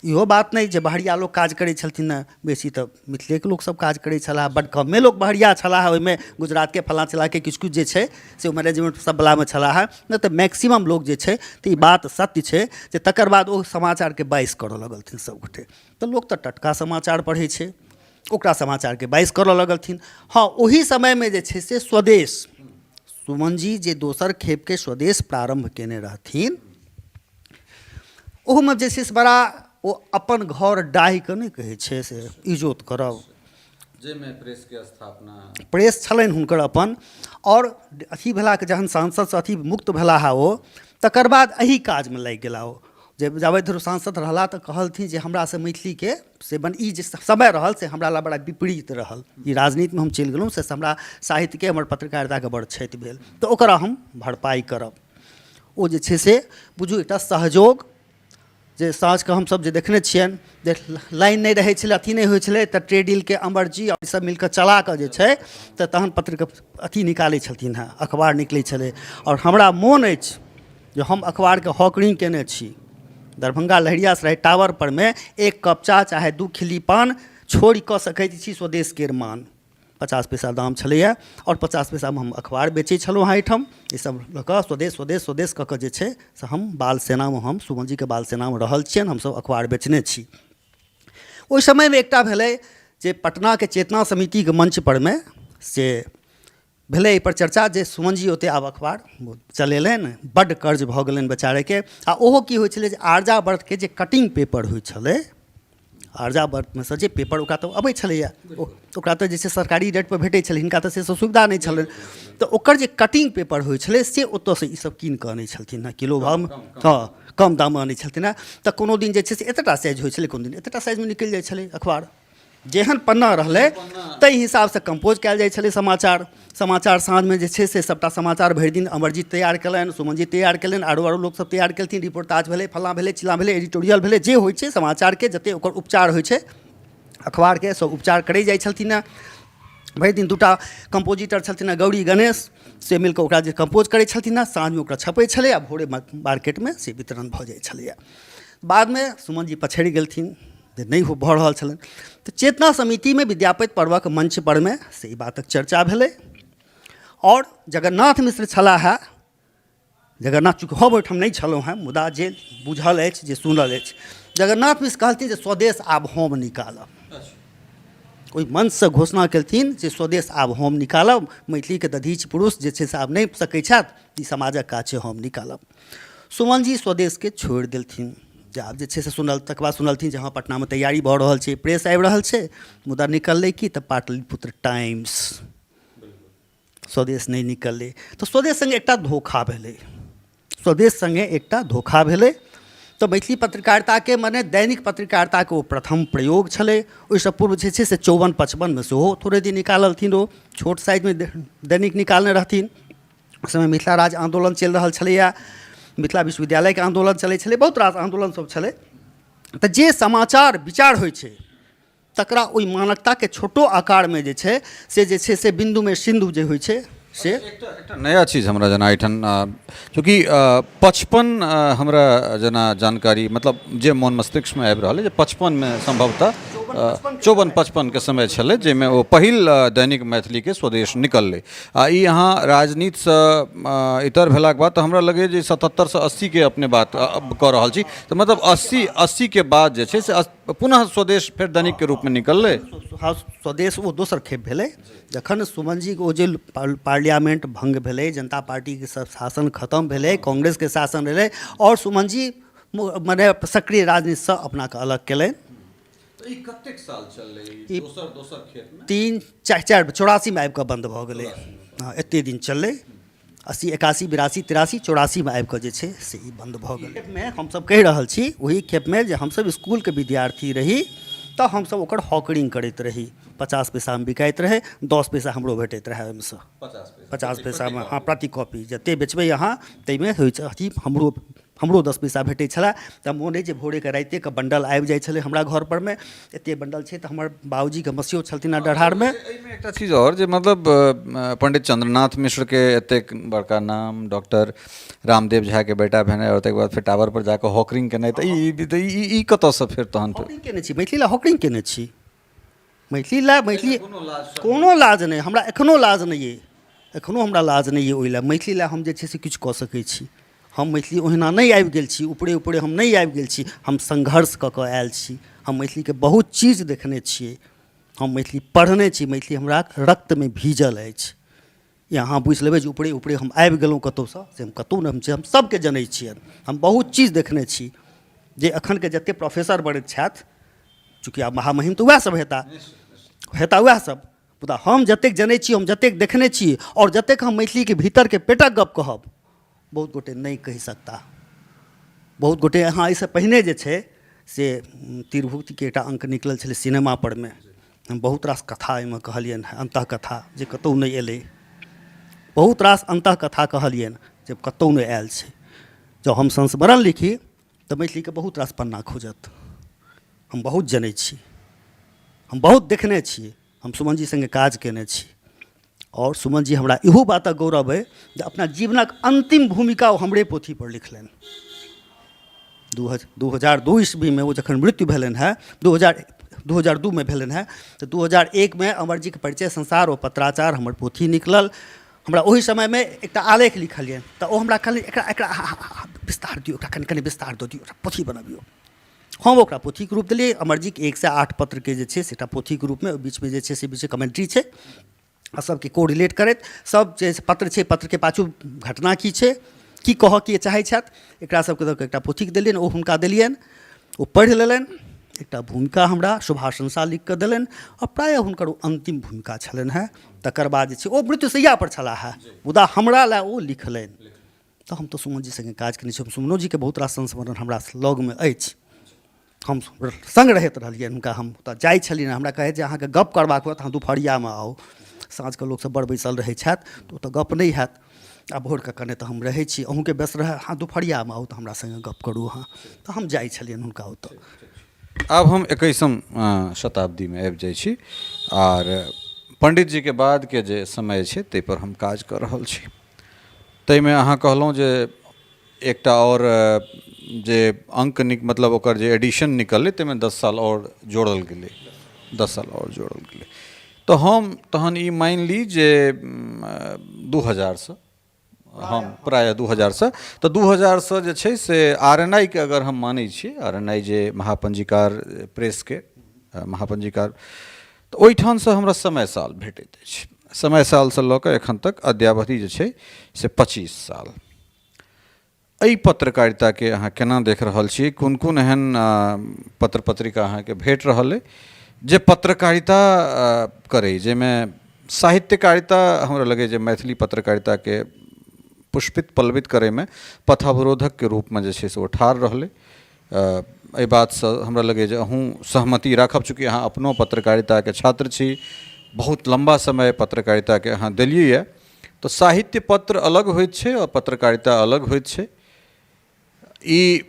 इहो बात नहि जे बहरिया लोक काज करै छलथिन हेँ, बेसी तऽ मिथिलेके लोकसब काज करै छलाह, बड्ड कमे लोक बहरिया छलाह ओहिमे, गुजरातके फलाँ चिलाँके किछु किछु जे छै से ओ मैनेजमेंट सबवलामे छलाह, नहि तऽ मैक्सिमम लोक जे छै तऽ ई बात सत्य छै जे तकर बाद ओ समाचारके बाइस करऽ लगलथिन सभगोटे। तऽ लोक तऽ टटका समाचार पढ़ै छै, ओकरा समाचारके बाइस करऽ लगलथिन। हाँ, ओही समयमे जे छै से स्वदेश, सुमन जी जे दोसर खेपके स्वदेश प्रारम्भ केने रहथिन, ओहूमे जे छै से बड़ा ओ अपन घर डाहिके नहि कहै छै से इजोत करब, जाहिमे प्रेसके स्थापना, प्रेस छलनि हुनकर अपन। और अथी भेलाके जहन सांसदसँ अथी मुक्त भेलाह ओ, तकर बाद एही काजमे लागि गेला ओ। जे जाबे धरि सांसद रहला तऽ कहलथिन जे हमरासँ मैथिलीके से ई जे समय रहल से हमरा लए बड़ा विपरीत रहल, ई राजनीतिमे हम चलि गेलहुँ से हमरा साहित्यके हमर पत्रकारिताके बड़ क्षति भेल, तऽ ओकरा हम भरपाई करब। ओ जे छै से बुझू एकटा सहयोग, जे साँझके हमसब जे देखने छियनि जे लाइन नहि रहै छलै, अथी नहि होइ छलै, तऽ ट्रेडिलके अमरजी आओर ईसब मिलकऽ चला कऽ जे छै तऽ तहन पत्रके अथी निकालै छलथिन हेँ, अखबार निकलै छलै। आओर हमरा मोन अछि जे हम अखबारके हॉकरिंग केने छी। दरभंगा लहेरियासराय टावर परमे 1 कप चाह चाहे 2 खिल्ली पान छोड़ि कऽ सकैत छी स्वदेश केरमान, 50 पैसा दाम छलैए, और 50 पैसामे हम अखबार बेचै छलहुँ हेँ एहिठाम। ईसब लऽ कऽ स्वदेश स्वदेश स्वदेश कऽ कऽ जे छै से हम बाल सेनामे, हम सुमन जीके बाल सेनामे रहल छियनि, हमसब अखबार बेचने छी। ओहि समयमे एकटा भेलै जे पटनाके चेतना समितिके मंच परमे से भेलै एहिपर चर्चा जे सुमन जी ओतेक आब अखबार चलेलनि, बड्ड कर्ज भऽ गेलनि बेचारेके। आ ओहो की होइ छलै जे आर्यावर्तके जे कटिंग पेपर होइ छलै, आर्यावर्तमे सँ जे पेपर ओकरा तऽ अबै छलैए, ओकरा तऽ जे छै सरकारी रेटपर भेटै छलै, हिनका तऽ से सुविधा नहि छलनि। तऽ ओकर जे कटिंग पेपर होइ छलै से ओतऽसँ ईसब कीन कऽ अनै छलथिन हेँ किलो भावमे, हाँ कम दाममे अनै छलथिन हेँ। तऽ कोनो दिन जे छै से एतेटा साइज होइ छलै, कोनो दिन एतेटा साइजमे निकलि जाइ छलै अखबार, जेहन पन्ना रहलै ताहि हिसाबसँ कंपोज कयल जाइ छलै समाचार। समाचार साँझमे जे छै से सबटा समाचार भरि दिन अमरजीत तैयार केलनि, सुमन जी तैयार केलनि, आरो लोकसब तैयार केलथिन, रिपोर्टाज भेलै, फल्लाँ भेलै, चिल्लाँ भेलै, एडिटोरियल भेलै, जे होइ छै समाचारके जतेक ओकर उपचार होइ छै अखबारके सब उपचार करै जाइ छलथिन हेँ। भरि दिन 2टा कंपोजिटर छलथिन हेँ, गौरी गणेश, से मिलि कऽ ओकरा जे कंपोज करै छलथिन हेँ, साँझमे ओकरा छपै छलै आ भोरे मार्केटमे से वितरण भऽ जाइ छलैए। बादमे सुमन जी पछड़ि गेलथिन जे नहि भऽ रहल छलनि, तऽ चेतना समितिमे विद्यापति पर्वक मंच परमे से ई बातक चर्चा भेलै। और जगन्नाथ मिश्र छलाह है, जगन्नाथ चूँकि हम ओहिठाम नहि छलहुँ हेँ, मुदा जे बुझल अछि, जे सुनल अछि, जगन्नाथ मिश्र कहलथिन जे स्वदेश आब हम निकालब। ओहि मंचसँ घोषणा केलथिन जे स्वदेश आब हम निकालब, मैथिलीके दधीचि पुरुष जे छै से आब नहि सकै छथि, ई समाजक काज छै, हम निकालब। सुमन जी स्वदेशके छोड़ि देलथिन। जे आब जे छै से तकर बाद सुनलथिन जे हाँ पटनामे तैयारी भऽ रहल छै, प्रेस आबि रहल छै, मुदा निकललै कि तऽ पाटलिपुत्र टाइम्स, स्वदेश नहीं निकललै। तो स्वदेश संगे एकटा धोखा भेलै, स्वदेश संगे एकटा धोखा भेलै। तो मैथिली पत्रकारिताके मने दैनिक पत्रकारिताके ओ प्रथम प्रयोग छलै। ओहिसँ पूर्व जे छै से 54-55 सेहो थोड़े दिन निकाललथिन, ओ छोट साइजमे दैनिक निकालने रहथिन। उस समय मिथिला राज आंदोलन चलि रहल छलैए, मिथिला विश्वविद्यालयके आंदोलन चलै छलै, बहुत रास आंदोलन सब छलै। तऽ जे समाचार विचार होइ छै तकरा ओहि मानकताके छोटो आकारमे जे छै से बिन्दुमे सिन्धु जे होइ छै से एकटा नया चीज हमरा जना एहिठाम, चूँकि 55 हमरा जना जानकारी, मतलब जे मोन मस्तिष्कमे आबि रहल है जे 55 संभवतः 54-55 के समय छलै जाहिमे ओ पहिल दैनिक मैथिलीके स्वदेश निकललै। आ ई अहाँ राजनीतिसँ इतर भेलाके बाद तऽ हमरा लगैए जे 77 से 80 के अपने बात कऽ रहल छी, तऽ मतलब 80 के बाद जे छै से पुनः स्वदेश फेर दैनिक के रूपमे निकललै। स्वदेश ओ दोसर खेप भेलै जखन सुमन जी ओ जे पार्लियामेंट भंग भेलै, जनता पार्टीके शासन खत्म भेलै, कांग्रेसके शासन रहलै, और सुमन जी मने सक्रिय राजनीतिसँ अपनाके अलग केलनि। ई कतेक साल चललै दोसर खेपमे? 3-4 में आबि कऽ बन्द भऽ गेलै। हाँ, एतेक दिन चललै, 80, 81, 82, 83, 84 में आबि कऽ जे छै से ई बन्द भऽ गेलै। खेपमे हमसब कहि रहल छी, ओही खेपमे जे हमसब स्कूलके विद्यार्थी रही तऽ हमसब ओकर हॉकरिंग करैत रही, 50 पैसामे बिकाइत रहै, 10 पैसा हमरो भेटैत रहै ओहिमेसँ, 50 पैसामे। हाँ, प्रति कॉपी जतेक बेचबै अहाँ ताहिमे होइ छै अथी, हमरो हमरो 10 पैसा भेटै छलै तऽ मोन अइ जे भोरेके राइतेके बंडल आबि जाइ छलै हमरा घर परमे। एतेक बंडल छै तऽ हमर बाबूजीके मसियो छलथिन हेँ डरहारमे। एहिमे एकटा चीज और जे मतलब पंडित चंद्रनाथ मिश्र के एतेक बड़का नाम, डॉक्टर रामदेव झा के बेटा भेनाइ, और ताहिके बाद फेर टावर पर जाकऽ हॉकरिंग केनाइ, तऽ ई कतऽसँ फेर तहन फेर हॉकरिंग केने छी, मैथिली लए हॉकरिंग केने छी। मैथिली लए मैथिली कोनो लाज नहि, हमरा एखनो लाज नहि अइ, एखनो हमरा लाज नहि अइ ओहि लए। मैथिली लए हम जे छै से किछु कऽ सकै छी। हम मैथिली ओहिना नहि आबि गेल छी, ऊपरे ऊपरे हम नहि आबि गेल छी, हम संघर्ष कऽ कऽ आयल छी। हम मैथिलीके बहुत चीज देखने छियै, हम मैथिली पढ़ने छी, मैथिली हमरा रक्तमे भीजल अछि। या अहाँ बुझि लेबै जे ऊपरे ऊपरे हम आबि गेलहुँ कतहुसँ, से हम कतहु नहि, हम सभके जनै छियनि। हम बहुत चीज देखने छी जे एखनके जतेक प्रोफेसर बनैत छथि, चूँकि आब महामहिम तऽ उएहसभ हेता उएहसभ, मुदा हम जतेक जनै छी, हम जतेक देखने छी, और जतेक हम मैथिलीके भीतरके पेटक गप्प कहब, बहुत गोटे नहीं कहि सकता। बहुत गोटे अहाँ एहिसँ पहिने जे छै से त्रिभुक्तिके एकटा अङ्क निकलल छलै सिनेमा परमे, हम बहुत रास कथा एहिमे कहलियनि हँ, अन्तः कथा जे कतहु नहि एलै। बहुत रास अन्तः कथा कहलियनि जे कतहु नहि आयल छै। जँ हम संस्मरण लिखी तऽ मैथिलीके बहुत रास पन्ना खोजत। हम बहुत जनै छी, हम बहुत देखने छी, हम सुमन जी सङ्गे काज कयने छी। और सुमन जी हमरा इहो बातक गौरव अइ जे अपना जीवनक अंतिम भूमिका ओ हमरे पोथी पर लिखलनि। 2002 ईस्वीमे ओ जखन मृत्यु भेलनि हेँ, 2002 भेलनि हेँ, तऽ 2001 अमरजीके परिचय संसार ओ पत्राचार हमर पोथी निकलल। हमरा ओहि समयमे एकटा आलेख लिखलियनि, तऽ ओ हमरा कहलनि एकरा विस्तार दियौ, एकरा कनि विस्तार दऽ दियौ, पोथी बनबियौ। हम ओकरा पोथीके रूप देलियै। अमरजीके 1 से 8 पत्रके जे छै से एकटा पोथीके रूपमे, बीचमे जे छै से बीच कमेंट्री छै, आ सबके कोरिलेट करैत सब जे पत्र छै, पत्रके पाछू घटना की छै, की कहऽ के चाहै छथि, एकरा सबके दऽ कऽ एकटा पोथीके देलियनि। ओ हुनका देलियनि, ओ पढ़ि लेलनि, एकटा भूमिका हमरा शुभाशंसा लिख कऽ देलनि, आओर प्रायः हुनकर ओ अन्तिम भूमिका छलनि हेँ। तकर बाद जे छै ओ मृत्युशैया पर छलाह हेँ, मुदा हमरा लए ओ लिखलनि। तऽ हम तऽ सुमन जी सङ्गे काज कयने छी, सुमनो जीके बहुत रास संस्मरण हमरा लगमे अछि। हम सङ्ग रहैत रहलियनि हुनका, हम ओतऽ जाइ छलियनि, हमरा कहै जे अहाँके गप्प करबाक हुअ तऽ अहाँ दुपहरियामे आउ। साँझके लोकसभ बड़ बैसल रहै छथि तऽ ओतऽ गप्प नहि हैत, आ भोरके कने तऽ हम रहै छी, अहूँके व्यस्त रहै, अहाँ दुपहरियामे आउ तऽ हमरा सङ्गे गप्प करू अहाँ। तऽ हम जाइ छलियनि हुनका ओतऽ। आब हम 21वीं शताब्दीमे आबि जाइ छी, और पंडित जीके बादके जे समय छै ताहिपर हम काज कऽ रहल छी। ताहिमे अहाँ कहलहुँ जे एकटा और जे अंक मतलब ओकर जे एडिशन निकललै ताहिमे 10 साल और जोड़ल गेलै, 10 साल और जोड़ल गेलै। तऽ हम तहन ई मानि ली जे 2000सँ, हम प्रायः 2000सँ, तऽ 2000सँ जे छै से RNI के अगर हम मानै छियै, RNI जे महापंजीकार प्रेसके महापंजीकार, तऽ ओहिठामसँ हमरा समय साल भेटैत अछि। समय सालसँ लऽ कऽ एखन तक अद्यावधि जे छै से 25 साल। एहि पत्रकारिताके अहाँ केना देख रहल छियै? कोन कोन एहन पत्र पत्रिका अहाँके भेट रहल अइ जे पत्रकारिता करै, जाहिमे साहित्यकारिता हमरा लगै जे मैथिली पत्रकारिताके पुष्पित पल्लवित करैमे पथावरोधकके रूपमे जे छै से ओ ठाढ़ रहलै। एहि बातसँ हमरा लगैए जे अहूँ सहमति राखब, चूँकि अहाँ अपनो पत्रकारिताके छात्र छी, बहुत लम्बा समय पत्रकारिताके अहाँ देलियै यऽ। तऽ साहित्य पत्र अलग होइत छै और पत्रकारिता अलग होइत छै। ई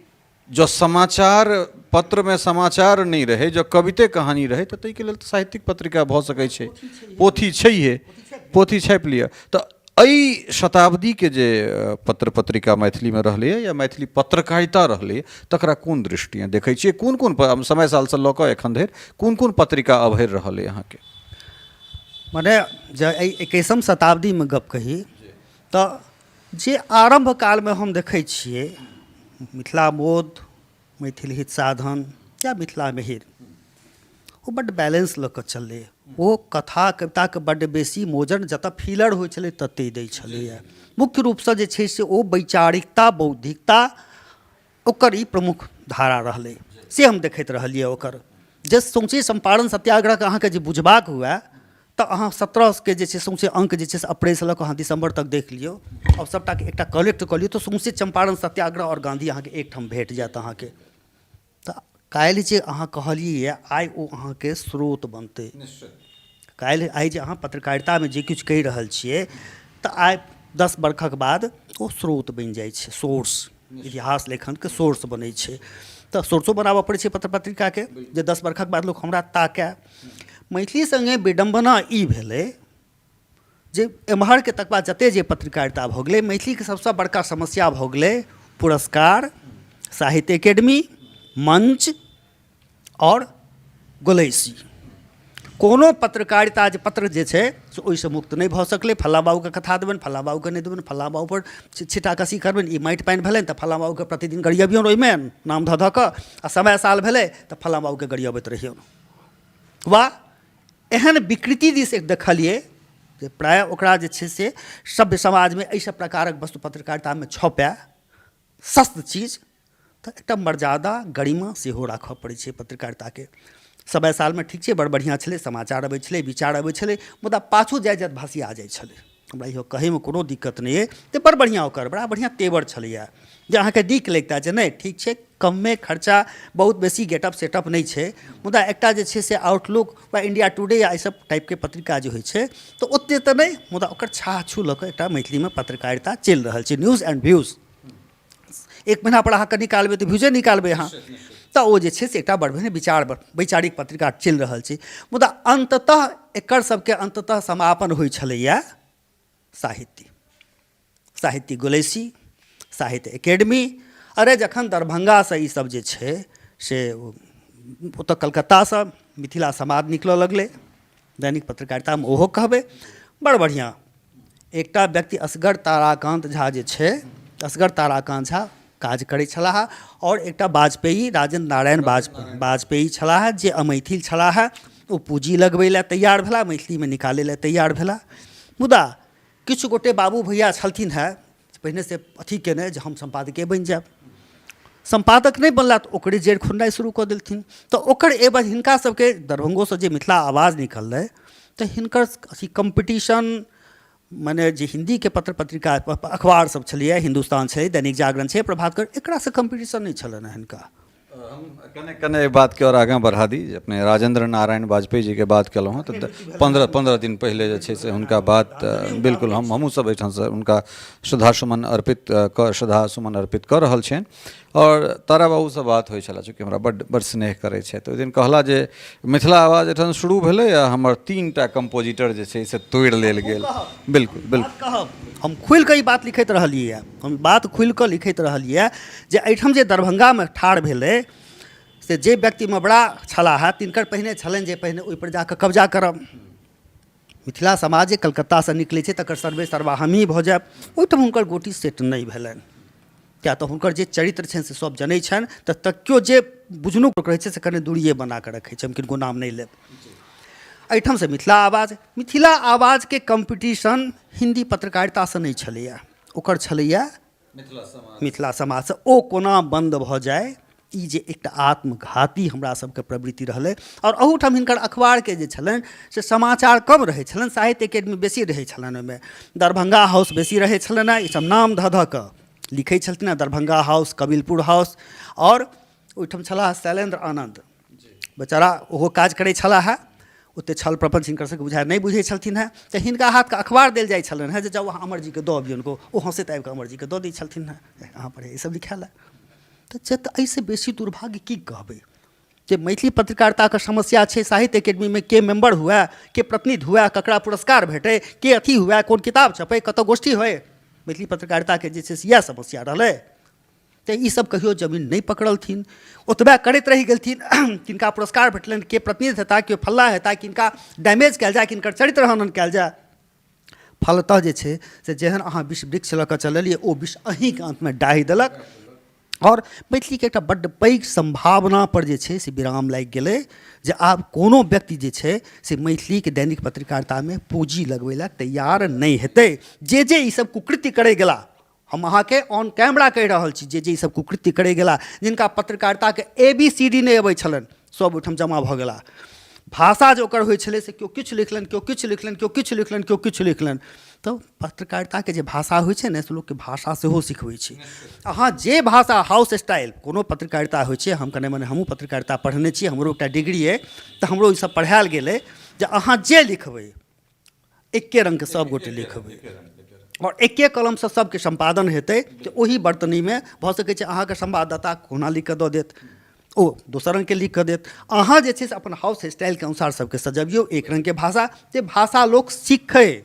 जो समाचार पत्रमे समाचार नहि रहै, जो कविते कहानी रहै, तऽ ताहिके लेल तऽ साहित्यिक पत्रिका भऽ सकै छै, पोथी छैहे, पोथी छापि लिअ। तऽ एहि शताब्दीके जे पत्र पत्रिका मैथिलीमे रहलैए या मैथिली पत्रकारिता रहलैए, तकरा कोन दृष्टिए देखै छियै? कोन कोन समय सालसँ लऽ कऽ एखन धरि कोन कोन पत्रिका अभरि रहल अइ अहाँके? मने जे एहि 21वीं शताब्दीमे गप्प कही तऽ जे आरम्भ कालमे हम देखै छियै, मिथिला मोद, मैथिल हित साधन या मिथिला मिहिर, ओ बड्ड बैलेंस लऽ कऽ चललै। ओ कथा कविताके बड्ड बेसी मोजन जतऽ फिलर होइ छलै ततहि दै छलैए। मुख्य रूपसँ जे छै से ओ वैचारिकता, बौद्धिकता, ओकर ई प्रमुख धारा रहलै, से हम देखैत रहलियै। ओकर जे सौँसे चम्पारण सत्याग्रहके अहाँके जे बुझबाक हुए तऽ अहाँ 17के जे छै सौँसे अङ्क जे छै से अप्रैलसँ लऽ कऽ अहाँ दिसम्बर तक देख लियौ, आओर सभटाके एकटा कलेक्ट कऽ लियौ, तऽ सौँसे चम्पारण सत्याग्रह आओर गाँधी अहाँके एकठाम भेट जायत अहाँके। तऽ काल्हि जे अहाँ कहलियै, आइ ओ अहाँके स्रोत बनतै। काल्हि आइ जे अहाँ पत्रकारितामे जे किछु कहि रहल छियै, तऽ आइ 10 बरखक बाद ओ स्रोत बनि जाइ छै, सोर्स इतिहास लेखनके सोर्स बनै छै। तऽ सोर्सो बनाबऽ पड़ै छै पत्र पत्रिकाके, जे 10 बरखक बाद लोक हमरा ताकै। मैथिली सङ्गे विडम्बना ई भेलै जे एम्हरके तकबा जते जे पत्रकारिता भऽ गेलै, मैथिलीके सबसँ बड़का समस्या भऽ गेलै पुरस्कार, साहित्य अकेडमी, मंच और गोलैसी। कोनो पत्रकारिता जे पत्र जे छै से ओहिसँ मुक्त नहि भऽ सकलै। फल्लाँ बाबूके कथा देबनि, फल्लाँ बाबूके नहि देबनि, फल्लाँ बाबूपर छिटाकसी करबनि, ई माटि पानि भेलनि तऽ फल्लाँ बाबूके प्रतिदिन गरियबियौन ओहिमे नाम धऽ कऽ, आ समय साल भेलै तऽ फल्लाँ बाबूके गरियबैत रहियौन। वा एहन विकृति दिस एक देखलिए जे प्रायः ओकरा जे छै से सभ्य समाजमे एहि सब प्रकारक वस्तु पत्रकारितामे छपै सस्त चीज, तऽ एकटा मर्यादा गरिमा सेहो राखऽ पड़ै छै पत्रकारिताके। समय सालमे ठीक छै, बड़ बढ़िआँ छलै, समाचार अबै छलै, विचार अबै छलै, मुदा पाछू जाइत भसिया जाइ छलै। हमरा इहो कहैमे कोनो दिक्कत नहि अइ जे बड़ बढ़िआँ ओकर बड़ा बढ़िआँ तेवर छलैए, जे अहाँके नीक लगिता जे नहि ठीक छै, कममे खर्चा, बहुत बेसी गेटअप सेटअप नहि छै, मुदा एकटा जे छै से आउटलुक वा इंडिया टुडे या एहिसब टाइपके पत्रिका जे होइ छै तऽ ओतेक तऽ नहि, मुदा ओकर छाह छू लऽ कऽ एकटा मैथिलीमे पत्रकारिता चलि रहल छै। न्यूज़ एंड व्यूज़, एक महीनापर अहाँके निकालबै तऽ व्यूजे निकालबै अहाँ, तऽ ओ जे छै से एकटा बड़ बढ़िआँ वैचारिक पत्रिका चलि रहल छै। मुदा अन्ततः एकर सबके अन्ततः समापन होइ छलैए साहित्य गोलैसी, साहित्य एकेडमी। अरे जखन दरभंगासँ ईसब जे छै से ओतऽ कलकत्तासँ मिथिला समाज निकलऽ लगलै, दैनिक पत्रकारितामे ओहो कहबै बड़ बढ़िआँ। एकटा व्यक्ति असगर ताराकान्त झा जे छै, असगर ताराकान्त झा काज करै छलाह, और एकटा वाजपेयी, राजेंद्र नारायण वाजपेयी छलाह जे अमैथिल छलाह, ओ पूँजी लगबै लए तैयार भेला, मैथिलीमे निकालै लए तैयार भेला। मुदा किछु गोटे बाबू भैया छलथिन हेँ पहिने से अथी केने जे हम सम्पादके बनि जायब, सम्पादक नहि बनला तऽ ओकरे जड़ि खुननाइ शुरू कऽ देलथिन। तऽ ओकर एवज हिनका सबके दरभंगोसँ जे मिथिला आवाज निकललै तऽ हिनकर अथी कम्पटिशन, मने जे हिंदीके पत्र पत्रिका अखबार सब छलिए, हिंदुस्तान छै, दैनिक जागरण छै, प्रभाकर, एकरासँ कम्पटिशन नहीं छलनि हँ हिनका। हम कने बात के और आगाँ बढ़ा दी। अपने राजेंद्र नारायण वाजपेयी जी के बात केलहुँ हँ तऽ 15 दिन पहिले जे छै से हुनका बात बिल्कुल हमहूँ सब एहिठामसँ हुनका श्रद्धा सुमन अर्पित कऽ रहल छियनि। और तारा बाबूसँ बात होइ छलै, चूँकि हमरा बड़ स्नेह करै छै, तऽ ओहि दिन कहला जे मिथिला आवाज एहिठाम शुरू भेलै आ हमर 3टा कंपोजिटर जे छै से तोड़ि लेल गेल। बिल्कुल कहब हम खुलि कऽ ई बात लिखैत रहलियै, हम बात खुलि कऽ लिखैत रहलियै जे एहिठाम जे दरभंगामे ठाढ़ भेलै से जे व्यक्तिमे बड़ा छलाह तिनकर पहिने छलनि जे पहिने ओहिपर जा कऽ कब्जा करब। मिथिला समाज जे कलकत्तासँ निकलै छै तकर सर्वे सर्वा हमही भऽ जायब, ओहिठाम हुनकर गोटी सेट नहि भेलनि। किया तऽ हुनकर जे चरित्र छनि से सब जनै छनि, तऽ केओ जे बुझनुक रहै छै से कने दूरिए बना कऽ रखै छै, हम किनको नाम नहीं लेब। एहिठाम से मिथिला आवाजके कम्पटिशन हिंदी पत्रकारितासँ नहीं छलैए, ओकर छलैए मिथिला समाजसँ। ओ कोना बंद भऽ जाए, ई जे एकटा आत्मघाती हमरा सबके प्रवृत्ति रहलै। और अहूठाम हिनकर अखबारके जे छलनि से समाचार कम रहै छलनि, साहित्य अकेडमी बेसी रहै छलनि, ओहिमे दरभंगा हाउस बेसी रहै छलनि हँ, ईसब नाम धऽ धऽ कऽ लिखै छलखिन हँ, दरभंगा हाउस, कबीलपुर हाउस। और ओहिठाम छलाह शैलेंद्र आनंद, बेचारा ओहो काज करै छलाह, ओतेक छल प्रपंच हिनकर सबके बुझाइ नहि बुझै छलथिन हेँ, तऽ हिनका हाथके अखबार देल जाइ छलनि हेँ जे जाउ अहाँ अमरजीके दऽ अबियौन, ओ हँसैत आबि कऽ अमरजीके दऽ दै छलथिन हेँ, अहाँ पर ईसब लिखाए लए। तऽ एहिसँ बेसी दुर्भाग्य की कहबै जे मैथिली पत्रकारिताके समस्या छै। साहित्य अकेडमीमे के मेंबर हुए, के प्रतिनिधि हुए, ककरा पुरस्कार भेटै, के अथी हुए, कोन किताब छपै, कतऽ गोष्ठी होय, मैथिली पत्रकारिताके जे छै से इएह समस्या रहलै। तऽ ईसब कहियो जमीन नहीं पकड़लथिन, ओतबे करैत रहि गेलथिन। किनका पुरस्कार भेटलनि, के प्रतिनिधि हेता, के फल्ला हेता, किनका डैमेज कयल जाए, किनकर चरित्र हनन कयल जाए। फलतः जे छै से जेहन अहाँ विष वृक्ष लऽ कऽ चललियै ओ विष अहीँके अन्तमे डाहि देलक। और मैथिलीके एकटा बड्ड पैघ संभावना पर जे छै से विराम लागि गेलै, जे आब कोनो व्यक्ति जे छै से मैथिलीके दैनिक पत्रकारितामे पूँजी लगबै लए तैयार नहीं हेतै। जे ईसब कुकृत्य करै गेला, हम अहाँके ऑन कैमरा कहि रहल छी, जे ईसब कुकृत्य करै गेला, जिनका पत्रकारिताके ABCD नहीं अबै छलनि, सब ओहिठाम जमा भऽ गेला। भाषा जे ओकर होइ छलै से केओ किछु लिखलनि, केओ किछु लिखलनि, केओ किछु लिखलनि, केओ किछु लिखलनि। तऽ पत्रकारिताके जे भाषा होइ छै ने से लोकके भाषा सेहो सिखबै छै। अहाँ जे भाषा, हाउस स्टाइल, कोनो पत्रकारिता होइ छै, हम कने मने हमहूँ पत्रकारिता पढ़ने छी, हमरो एकटा डिग्री अइ, तऽ हमरो ईसब पढ़ायल गेलै जे अहाँ जे लिखबै एके रङ्गके सब गोटे लिखबै, और एके कलम से सबके संपादन हेतै तऽ ओही बर्तनी में भऽ सकै छै अहाँके संवाददाता कोना लिख कऽ दऽ देत, ओ दोसर रंग के लिख कऽ देत, अहाँ जे छै से अपन हाउस स्टाइलके अनुसार सबके सजबियौ एक रंग के भाषा, जे भाषा लोक सीखै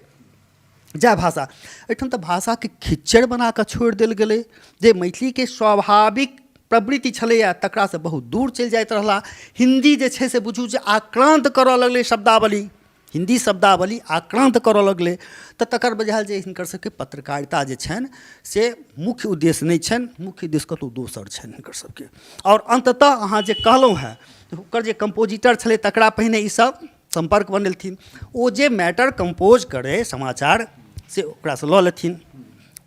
जै भाषा। एहिठाम तऽ भाषाके खिच्चड़ बना कऽ छोड़ि देल गेलै, जे मैथिलीके स्वाभाविक प्रवृत्ति छलैए तकरासँ बहुत दूर चलि जाइत रहला। हिन्दी जे छै से बुझू जे आक्रांत करऽ लगलै शब्दावली, हिन्दी शब्दावली आक्रांत करऽ लगलै। तऽ तकर बजाय जे हिनकर सबके पत्रकारिता जे छनि से मुख्य उद्देश्य नहि छनि, मुख्य उद्देश्य कतहु दोसर छनि हिनकर सबके। और अंततः अहाँ जे कहलहुँ हेँ ओकर जे कंपोजिटर छलै तकरा पहिने ईसब संपर्क बनेलथिन, ओ जे मैटर कंपोज करे समाचार से ओकरासँ लऽ लेथिन,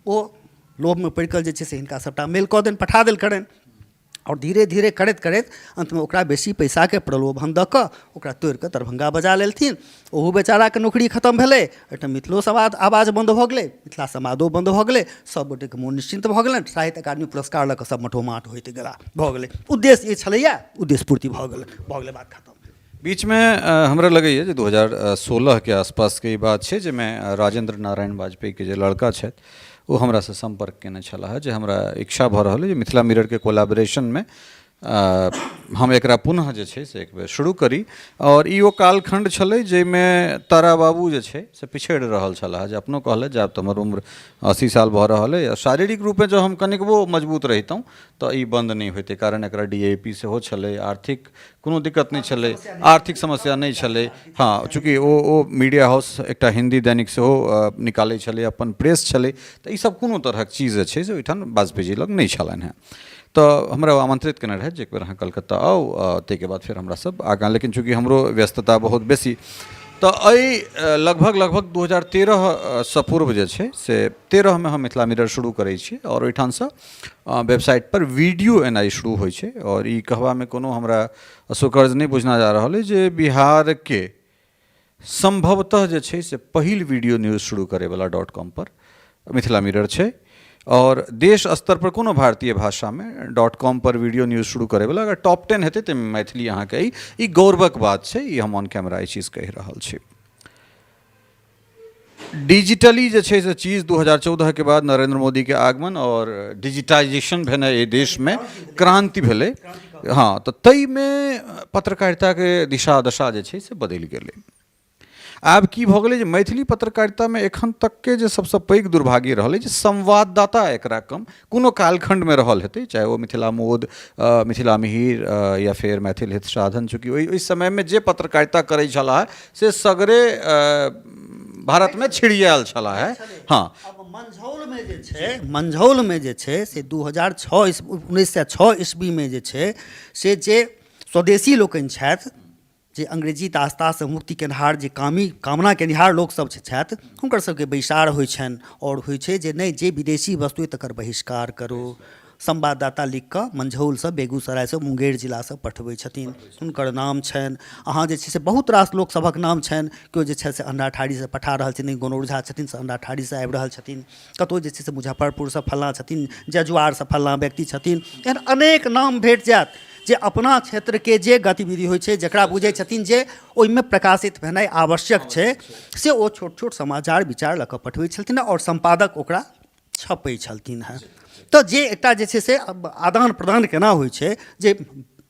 ओ लोभमे पड़ि कऽ जे छै से हिनका सभटा मेल कऽ देन पठा देल करनि, और धीरे धीरे करैत करैत अंतमे ओकरा बेसी पैसाके प्रलोभन दऽ कऽ ओकरा तोड़ि कऽ दरभंगा बजा लेलथिन। ओहू बेचाराके नौकरी खतम भेलै, एहिठाम मिथिलो समाज आवाज बन्द भऽ गेलै, मिथिला समादो बन्द भऽ गेलै, सब गोटेके मोन निश्चिन्त भऽ गेलनि, साहित्य अकादमी पुरस्कार लऽ कऽ सब मठोमाठ होइत गेला भऽ गेलै। उद्देश्य ई छलैए, उद्देश्य पूर्ति भऽ गेलै बात खतम। बीच में हमरा लगैए जे 2016 के आसपास के ई बात छै जाहिमे राजेंद्र नारायण वाजपेयी के जे लड़का छथि ओ हमरा से संपर्क केने छलाह, जे हमरा इच्छा भऽ रहल है जे मिथिला मिरर के कोलैबोरेशन में हम एकरा पुनः जे छै से एक बेर शुरू करी। और ई ओ कालखंड छलै जाहिमे तारा बाबू जे छै से पिछड़ि रहल छलाह, जे अपनो कहले जे आब तऽ हमर उम्र 80 साल भऽ रहल है, शारीरिक रूपे जँ हम कनिकबो मजबूत रहितहुँ तऽ ई बन्द नहि होइतै, कारण एकरा DAP सेहो छलै, आर्थिक कोनो दिक्कत नहीं छलै, आर्थिक समस्या नहीं छलै। हाँ, चूँकि ओ मीडिया हाउस एकटा हिंदी दैनिक सेहो निकालै छलै, अपन प्रेस छलै, तऽ ई सब कोनो तरहक चीज जे छै से ओहिठाम वाजपेयी जी लग नहीं छलनि हैं। तो हमरा आमंत्रित केने रहे जे एक बेर अहाँ कलकत्ता आउ, ताहिके बाद फिर हमरा सब आगाँ, लेकिन चूँकि हमरो व्यस्तता बहुत बेसी, तो एहि लगभग 2013 पूर्व जे छै से 13 में हम मिथिला मिरर शुरू करै छी, और ओहिठामसँ वेबसाइट पर वीडियो एनाइ शुरू होइ छै। और ई कहबामे कोनो हमरा असुकर्ज नहीं बुझना जा रहल है जे बिहार के संभवतः जे छै से पहिल वीडियो न्यूज शुरू करैवला .com पर मिथिला मिरर छै, और देश स्तर पर कोनो भारतीय भाषा में .com पर वीडियो न्यूज शुरू करैवला अगर टॉप 10 हेतै तऽ मैथिली अहाँके ई गौरवक बात छै, ई हम ऑन कैमरा ई चीज कहि रहल छी। डिजिटली जे छै से चीज 2014 के बाद नरेंद्र मोदी के आगमन और डिजिटाइजेशन भेने एहि देश में क्रांति भेलै। हाँ, तो ताहिमे पत्रकारिता के दिशा दशा जे छै से बदलि गेलै। आब की भऽ गेलै जे मैथिली पत्रकारिता में एखन तक के जे सबसँ पैघ दुर्भाग्य रहलै जे संवाददाता एकरा कम कोनो कालखंड में रहल हेतै, चाहे वो मिथिला मोद, मिथिला मिहिर या फिर मैथिल हित साधन, चूँकि ओहि समय में जे पत्रकारिता करै छलाह से सगरे भारत में छिड़ियाल छलाह है। हाँ, मंझौल में जे छै से 1906 ईस्वी में जे छै से जे स्वदेशी लोकनि छथि, जे अंग्रेजी दास्तासँ मुक्ति केनिहार, जे कामना केनिहार लोकसभ छथि, हुनकर सबके बैसार होइ छनि, और होइ छै जे नहि, जे विदेशी वस्तु तकर बहिष्कार करू। संवाददाता लिख कऽ मंझौलसँ, बेगूसरायसँ, मुंगेर जिलासँ पठबै छथिन, हुनकर नाम छनि। अहाँ जे छै से बहुत रास लोकसभक नाम छनि, केओ जे छै से अंडाठाड़ीसँ पठा रहल छथिन, गनौर झा छथिन से अंडाठाड़ीसँ आबि रहल छथिन, कतहु जे छै से मुजफ्फरपुरसँ फल्लाँ छथिन, जजुआरसँ फल्लाँ व्यक्ति छथिन, एहन अनेक नाम भेट जायत जे अपना क्षेत्र के जे गतिविधि होइ छै, जकरा बुझै छथिन जे ओहिमे प्रकाशित भेनाइ आवश्यक छै, से ओ छोट छोट समाचार विचार लऽ कऽ पठबै छलखिन और संपादक ओकरा छपै छलखिन हैं। तऽ जे एकटा जे छै से आदान प्रदान केना होइ छै, जे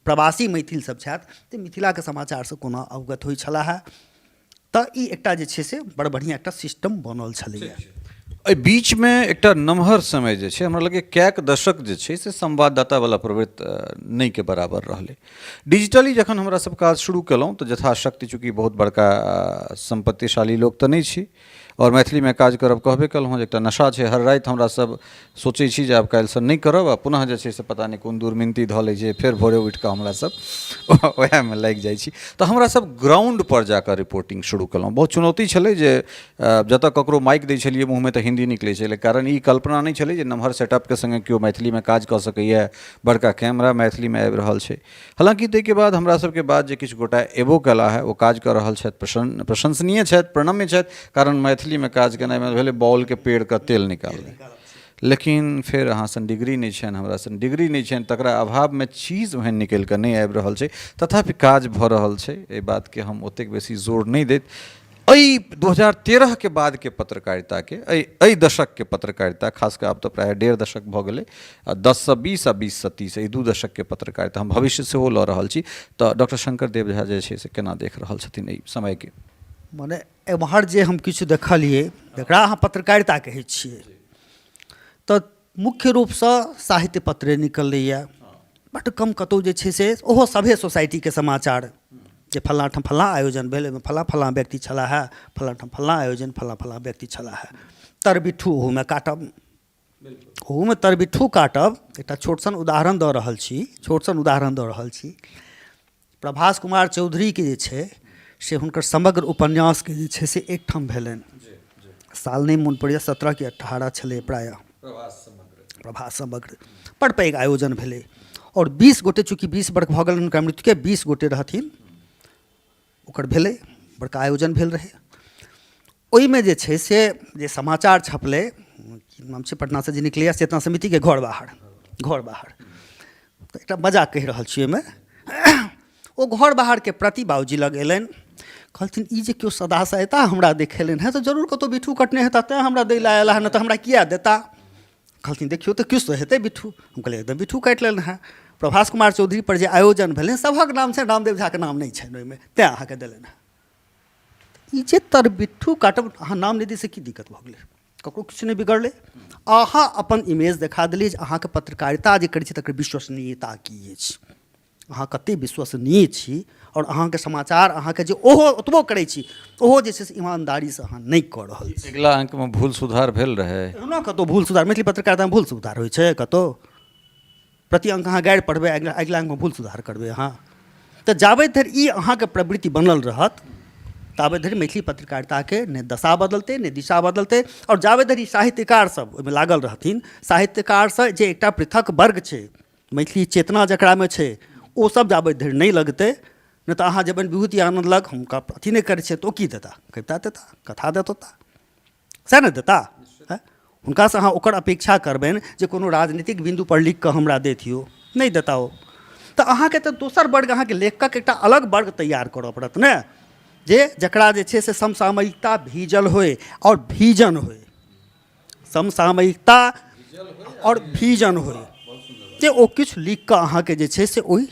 प्रवासी मैथिल सब छथि तऽ मिथिलाके समाचारसँ कोना अवगत होइ छलाह, तऽ ई एकटा जे छै से बड़ बढ़िआँ एकटा सिस्टम बनल छलैए। एहि बीच में एकटा नमहर समय जे छै, हमरा लगे कैक दशक जे छै से संवाददाता वाला प्रवृत्ति नहीं के बराबर रहलै। डिजिटली जखन हमरा सब काज शुरू केलहुँ तऽ यथाशक्ति, चूँकि बहुत बड़का संपत्तिशाली लोक तऽ नहीं छी, और मैथिली में काज करब कहबे कलहुँ जे एकटा नशा छै, हर राति हमरा सब सोचै छी जे आब काल्हिसँ नहीं करब, आ पुनः जे छै से पता नहीं कोन दूरमिनती धऽ लै छै, फेर भोरे उठि कऽ हमरा सब वएहमे लागि जाइ छी। तऽ हमरा सब ग्राउंड पर जाकर रिपोर्टिंग शुरू केलहुँ। बहुत चुनौती छलै जे जतऽ ककरो माइक दै छलियै मुँह में तऽ हिंदी निकलै छलै, कारण ई कल्पना नहीं छलै जे नमहर सेटअपके संगे केओ मैथिली में काज कऽ सकैए, बड़का कैमरा मैथिली में आबि रहल छै। हालांकि ताहिके बाद हमरा सबके बाद जे किछु गोटा एबो कला है, ओ काज कऽ रहल छथि, प्रशंसनीय छथि, प्रणम्य छथि, कारण मैथिली में काज केनाइ भेलै बॉल के पेड़ का तेल निकालनाइ। लेकिन फिर अहाँ सन डिग्री नहीं छनि, हमरा सन डिग्री नहीं छनि, तकरा अभाव में चीज ओहन निकलि कऽ नहीं आबि रहल छै, तथापि काज भऽ रहल छै। एहि बात के हम ओतेक बेसी जोर नहीं दैत, एहि 2013 के बाद के पत्रकारिता के एहि दशक के पत्रकारिता खास कर अब तो प्राय 1.5 दशक भऽ गेलै 10 से 20 आ 20 से 30 ई 2 दशक के पत्रकारिता हम भविष्य सेहो लऽ रहल छी तऽ डॉक्टर शंकर देव झा जे छै से केना देख रहल छथिन एहि समय के? मने एम्हर जे हम किछु देखलिए जकरा अहाँ पत्रकारिता कहै छियै तऽ मुख्य रूपसँ साहित्य पत्रे निकलैए, बट कम कतहु जे छै से ओहो सभे सोसाइटीके समाचार जे फल्लाँ ठाम फल्लाँ आयोजन भेल, ओहिमे फल्लाँ फल्लाँ व्यक्ति छलाह है, फल्लाँ ठाम फल्लाँ आयोजन फल्लाँ फल्लाँ व्यक्ति छलाह है। तरबिट्ठू ओहूमे काटब, ओहूमे तरबिट्ठू काटब। एकटा छोट सन उदाहरण दऽ रहल छी, प्रभास कुमार चौधरीके जे छै से हुनकर समग्र उपन्यासके जे छै से एकठाम भेलनि, साल नहि मोन पड़ैए 17 कि 18 छलै प्रायः, प्रभास समग्र बड़ पैघ आयोजन भेलै और 20 गोटे, चूँकि 20 वर्ष भऽ गेल हुनका मृत्युके, 20 गोटे रहथिन, ओकर भेलै, बड़का आयोजन भेल रहै। ओहिमे जे छै से जे समाचार छपलै, की नाम छै, पटना से जे निकलैए चेतना समितिके घर बाहर तऽ एकटा मजाक कहि रहल छी ओहिमे। ओ घर बाहरके प्रति बाबूजी लग अयलनि, कहलथिन ई जे केओ सदासँ अयता हमरा देखेलनि हैं तऽ जरूर कतहु बिट्ठू कटने हेता तेँ हमरा दै लए आयल है, नहि तऽ हमरा किया देता। कहलथिन देखियौ तऽ किछु हेतै बिट्ठू। हम कहलियै एकदम बिट्ठू काटि लेलनि हैं। प्रभास कुमार चौधरी पर जे आयोजन भेलै सभक नाम छै, रामदेव झाके नाम नहीं छनि ओहिमे, तेँ अहाँके देलनि हैं। ई जे तरबिट्ठू काटब अहाँ नाम नहि दी से की दिक्कत भऽ गेलै? ककरो किछु नहि बिगड़लै। अहाँ अपन इमेज देखा देलियै जे अहाँके पत्रकारिता जे करै छी तकर विश्वसनीयता की अछि, अहाँ कतेक विश्वसनीय छी, और अहाँके समाचार अहाँके जे ओहो ओतबो करै छी ओहो जे छै से ईमानदारीसँ अहाँ नहि कऽ रहल छी। अगिला अंकमे भूल सुधार भेल रहै? एहनो कतहु भूल सुधार, मैथिली पत्रकारितामे भूल सुधार होइ छै कतहु? प्रति अंक अहाँ गाड़ि पढ़बै, अगिला अंकमे भूल सुधार करबै अहाँ? तऽ जाबे धरि ई अहाँके प्रवृत्ति बनल रहत ताबे धरि मैथिली पत्रकारिताके ने दशा बदलतै ने दिशा बदलतै। और जाबे धरि साहित्यकार सब ओहिमे लागल रहथिन, साहित्यकारसँ जे एकटा पृथक वर्ग छै, मैथिली चेतना जकरामे छै, ओ सब जाबे धरि नहीं लगतै, नहि तऽ अहाँ जबन विभूति आनंद लग हुनका अथी नहि करै छै तऽ ओ की देता? कविता देता, कथा देता, सएह ने देता। हुनकासँ अहाँ ओकर अपेक्षा करबनि जे कोनो राजनीतिक बिन्दु पर लिख कऽ हमरा देथियो, नहीं देता ओ। तऽ अहाँके तऽ दोसर वर्ग, अहाँके लेखकक एकटा अलग वर्ग तैयार करऽ पड़त ने, जे जकरा जे छै से समसामयिकता भीजल होय और भीजन होय, समसामयिकता और भीजन होय, जे ओ किछु लिख कऽ अहाँके जे छै से ओहि,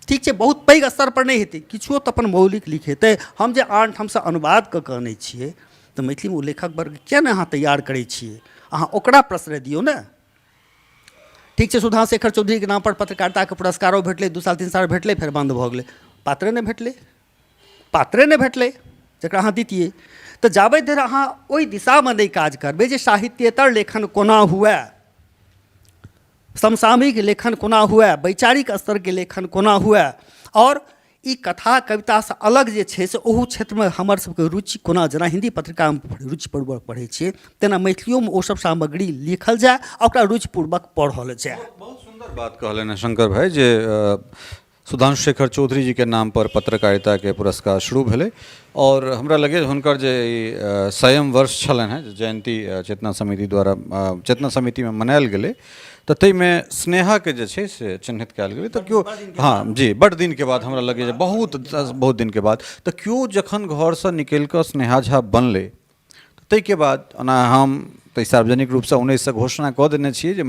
ठीक छै, बहुत पैघ स्तर पर नहीं हेतै, किछुओ तऽ अपन मौलिक लिख हेतै। हम जे आन ठामसँ अनुवाद कऽ कऽ आनै छियै तऽ मैथिलीमे ओ लेखक वर्ग किया नहि अहाँ तैयार करै छियै? अहाँ ओकरा प्रश्रय दियौ ने। ठीक छै, सुधा शेखर चौधरीके नाम पर पत्रकारिताके पुरस्कारो भेटलै, 2 साल 3 साल भेटलै, फेर बन्द भऽ गेलै। पात्रे नहि भेटलै जकरा अहाँ दितियै। तऽ जाबे धरि अहाँ ओहि दिशामे नहि काज करबै जे साहित्येतर लेखन कोना हुए, समसामयिक लेखन कोना हुए, वैचारिक स्तरके लेखन कोना हुए, और ई कथा कवितासँ अलग जे छै से ओहू क्षेत्रमे हमर सबके रुचि कोना, जेना हिंदी पत्रिकामे रुचिपूर्वक पढ़ै छियै तेना मैथिलियोमे ओ सब सामग्री लिखल जाए और ओकरा रुचिपूर्वक पढ़ल जाए। बहुत सुंदर बात कहलनि हैं शंकर भाई जे सुधांशु शेखर चौधरी जी के नाम पर पत्रकारिता के पुरस्कार शुरू भेलै, और हमरा लगे हुनकर जे 100 वर्ष छलनि हैं जयंती चेतना समिति द्वारा चेतना समितिमे मनायल गेलै, तऽ ताहिमे स्नेहाके जे छै से चिन्हित कयल गेलै। तऽ केओ, हाँ जी, बड़ दिनके बाद हमरा लगे जे बहुत दिनके बाद, तऽ केओ जखन घरसँ निकलि कऽ स्नेहा झा बनलै, ताहिके बाद ओना हम तऽ सार्वजनिक रूपसँ 19 घोषणा कऽ देने छियै जे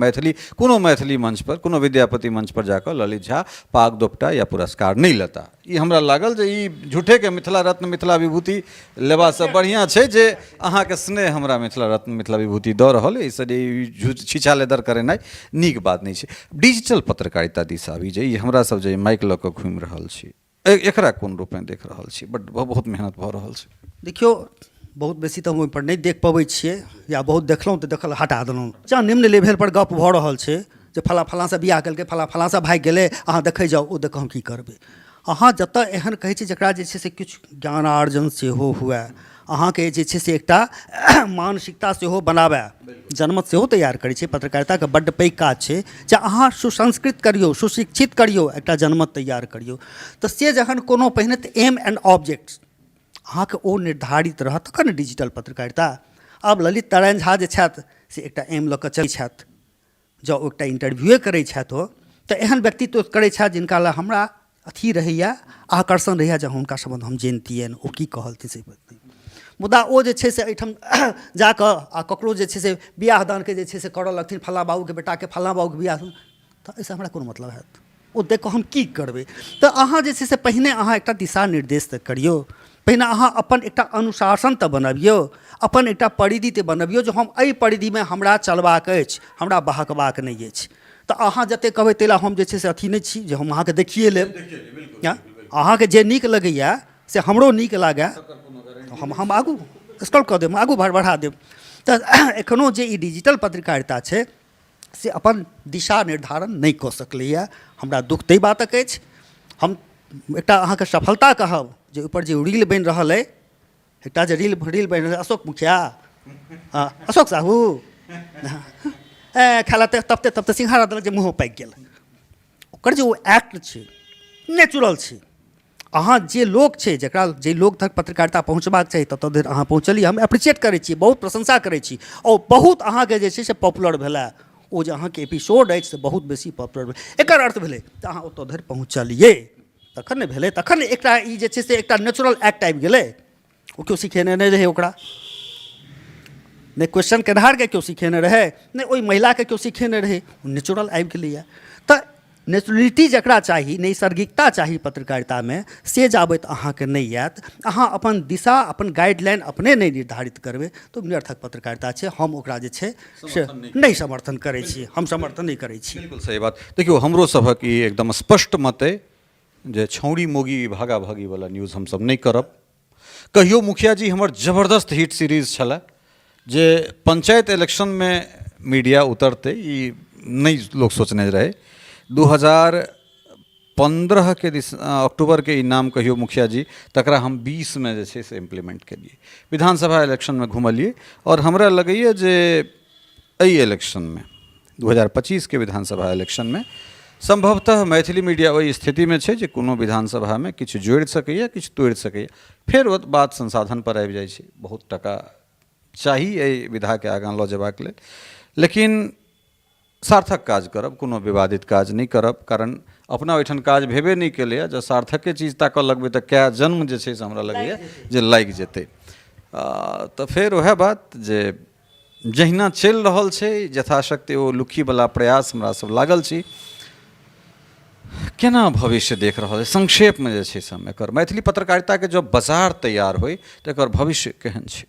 कोनो मैथिली मंच पर, कोनो विद्यापति मंच पर जाकऽ ललित झा पाग दोपटा या पुरस्कार नहीं लेता। ई हमरा लागल जे ई झूठेके मिथिला रत्न मिथिला विभूति लेबासँ बढ़िआँ छै जे अहाँके स्नेह हमरा मिथिला रत्न मिथिला विभूति दऽ रहल अइ, एहिसँ ई छीछा लेदर करेनाइ नीक बात नहीं छै। डिजिटल पत्रकारिता दिस आबी जे ई हमरा सब जे माइक लऽ कऽ घुमि रहल छी, एकरा कोन रूपमे देख रहल छी? बट बहुत मेहनत भऽ रहल छै। देखियौ, बहुत बेसी तऽ हम ओहिपर नहि देख पबै छियै, या बहुत देखलहुँ तऽ देखल हटा देलहुँ। जँ निम्न लेवल पर गप भऽ रहल छै जे फलाँसँ बियाह केलकै, फलाँसँ भागि गेलै, अहाँ देखै जाउ, ओ देखऽ हम की करबै। अहाँ जतऽ एहन कहै छी जकरा जे छै से किछु ज्ञानार्जन सेहो हुए, अहाँके जे छै से एकटा मानसिकता सेहो बनाबय, जनमत सेहो तैयार करै छै। पत्रकारिताके बड्ड पैघ काज छै जे अहाँ सुसंस्कृत करियौ, सुशिक्षित करियौ, एकटा जनमत तैयार करियौ। तऽ से जखन कोनो पहिने तऽ एम एंड ऑब्जेक्ट अहाँके ओ निर्धारित रहत तखन ने डिजिटल पत्रकारिता। आब ललित नारायण झा जे छथि से एकटा एम लऽ कऽ चलै छथि, जँ ओ एकटा इंटरव्यूए करै छथि ओ, तऽ एहन व्यक्तित्व करै छथि जिनका लए हमरा अथी रहैए, आकर्षण रहैए जे हुनका सम्बन्ध हम जनितियनि, ओ की कहलथिन से। मुदा ओ जे छै से एहिठाम जाकऽ आ ककरो जे छै से बियाह दानके जे छै से करऽ लगथिन फल्लाँ बाबूके बेटाके फल्लाँ बाबूके बियाह, तऽ एहिसँ हमरा कोनो मतलब हैत? ओ देखि कऽ हम की करबै? तऽ अहाँ जे छै से पहिने अहाँ एकटा दिशा निर्देश तऽ करियौ, पहिने अहाँ अपन एकटा अनुशासन तऽ बनबियौ, अपन एकटा परिधि तऽ बनबियौ जे हम एहि परिधिमे हमरा चलबाक अछि, हमरा बहकबाक नहि अछि। तऽ अहाँ जतेक कहबै ताहि लए हम जे छै से अथी नहि छी जे हम अहाँके देखिए लेब। अहाँके जे नीक लगैए से हमरो नीक लागै, हम आगू स्क्रॉल कऽ देब, आगू बढ़ा देब। तऽ एखनो जे ई डिजिटल पत्रकारिता छै से अपन दिशा निर्धारण नहि कऽ सकलैए। हमरा दुख ताहि बातक अछि। हम एकटा अहाँके सफलता कहब जे ओहिपर जे रील बनि रहल अइ, एकटा जे रील बनि रहल अइ, अशोक मुखिया, अशोक साहू खेला तबते सिंघारा देलक जे मुँहो पाकि गेल। ओकर जे ओ एक्ट छै नेचुरल छै। अहाँ जे लोक छै जकरा जे लोक तक पत्रकारिता पहुँचबाक चाही ततऽ धरि अहाँ पहुँचलिए, हम एप्रिशिएट करै छी, बहुत प्रशंसा करै छी। आओर बहुत अहाँके जे छै से पॉपुलर भेलै, ओ जे अहाँके एपिसोड अछि से बहुत बेसी पॉपुलर भेलै। एकर अर्थ भेलै तऽ अहाँ ओतऽ धरि पहुँचलिए, तखन ने भेलै, तखन ने एकटा ई जे छै से एकटा नेचुरल एक्ट आबि गेलै। ओ केओ सिखेने नहि रहै ओकरा, नहि क्वेश्चन केनहारके केओ सिखेने रहै, नहि ओहि महिलाके केओ सिखेने रहै, नेचुरल आबि गेलैए। तऽ नेचुरलिटी जकरा चाही, नैसर्गिकता चाही पत्रकारितामे, से जाबत अहाँके नहि आयत, अहाँ अपन दिशा अपन गाइडलाइन अपने नहि निर्धारित करबै तऽ निरर्थक पत्रकारिता छै। हम ओकरा जे छै से नहीं समर्थन करै छी, हम समर्थन नहीं करै छी। बिल्कुल सही बात। देखियौ हमरो सभक ई एकदम स्पष्ट मत अइ जे छौड़ी मोगी भागा भागीवला न्यूज़ हमसभ नहि करब। कहियो मुखिया जी हमर जबरदस्त हिट सीरीज छलै जे पंचायत इलेक्शनमे मीडिया उतरतै, ई नहि लोग सोचने रहै। 2015 के अक्टूबर के ई नाम कहियो मुखिया जी, तकरा हम 20 में जे छै से इम्प्लीमेंट केलिए। विधानसभा इलेक्शन में घुमलिए और हमरा लगैए जे एहि इलेक्शन में 2025 के विधानसभा इलेक्शन में संभवतः मैथिली मीडिया ओहि स्थिति में छै जे कोनो विधानसभा में किछु जोड़ि सकैए, किछु तोड़ि सकैए। फेर ओ बात संसाधन पर आबि जाइ छै। बहुत टका चाही एहि विधा के आगाँ लऽ जेबाक लेल, लेकिन सार्थक काज करब, कोनो विवादित काज नहीं करब। कारण अपना ओहिठाम काज भेबे नहीं केलैए, जब सार्थके चीज ताकऽ लगबै तऽ क्या जन्म जे छै से हमरा लगैए जे लागि जेतै। तऽ फेर वएह बात जे जहिना चलि रहल छै यथाशक्ति ओ लुक्खीवला प्रयास हमरा सब लागल छी। केना भविष्य देख रहल है संक्षेप में जे छै से हम एकर मैथिली पत्रकारिता के जब बाजार तैयार होइ तऽ एकर भविष्य केहन छै?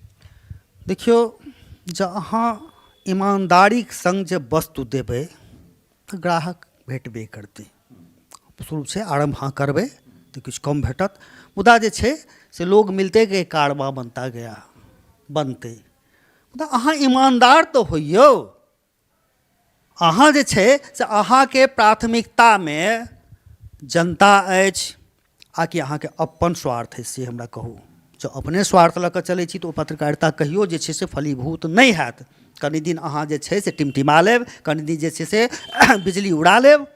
देखियौ, जँ अहाँ ईमानदारीक संग जे वस्तु देबै तऽ ग्राहक भेटबे करतै। शुरू से आरम्भ अहाँ करबै तऽ किछु कम भेटत, मुदा जे छै से लोग मिलते गए कारवां बनता गया, बनतै। मुदा अहाँ ईमानदार तऽ होइयौ। अहाँ जे छै से अहाँके प्राथमिकतामे जनता अछि आ कि अहाँके अपन स्वार्थ अछि से हमरा कहू। जँ अपने स्वार्थ लऽ कऽ चलै छी तऽ ओ पत्रकारिता कहियो जे छै से फलीभूत नहि हैत। कनि दिन अहाँ जे छै से टिमटिमा लेब, कनि दिन जे छै से बिजली उड़ा लेब,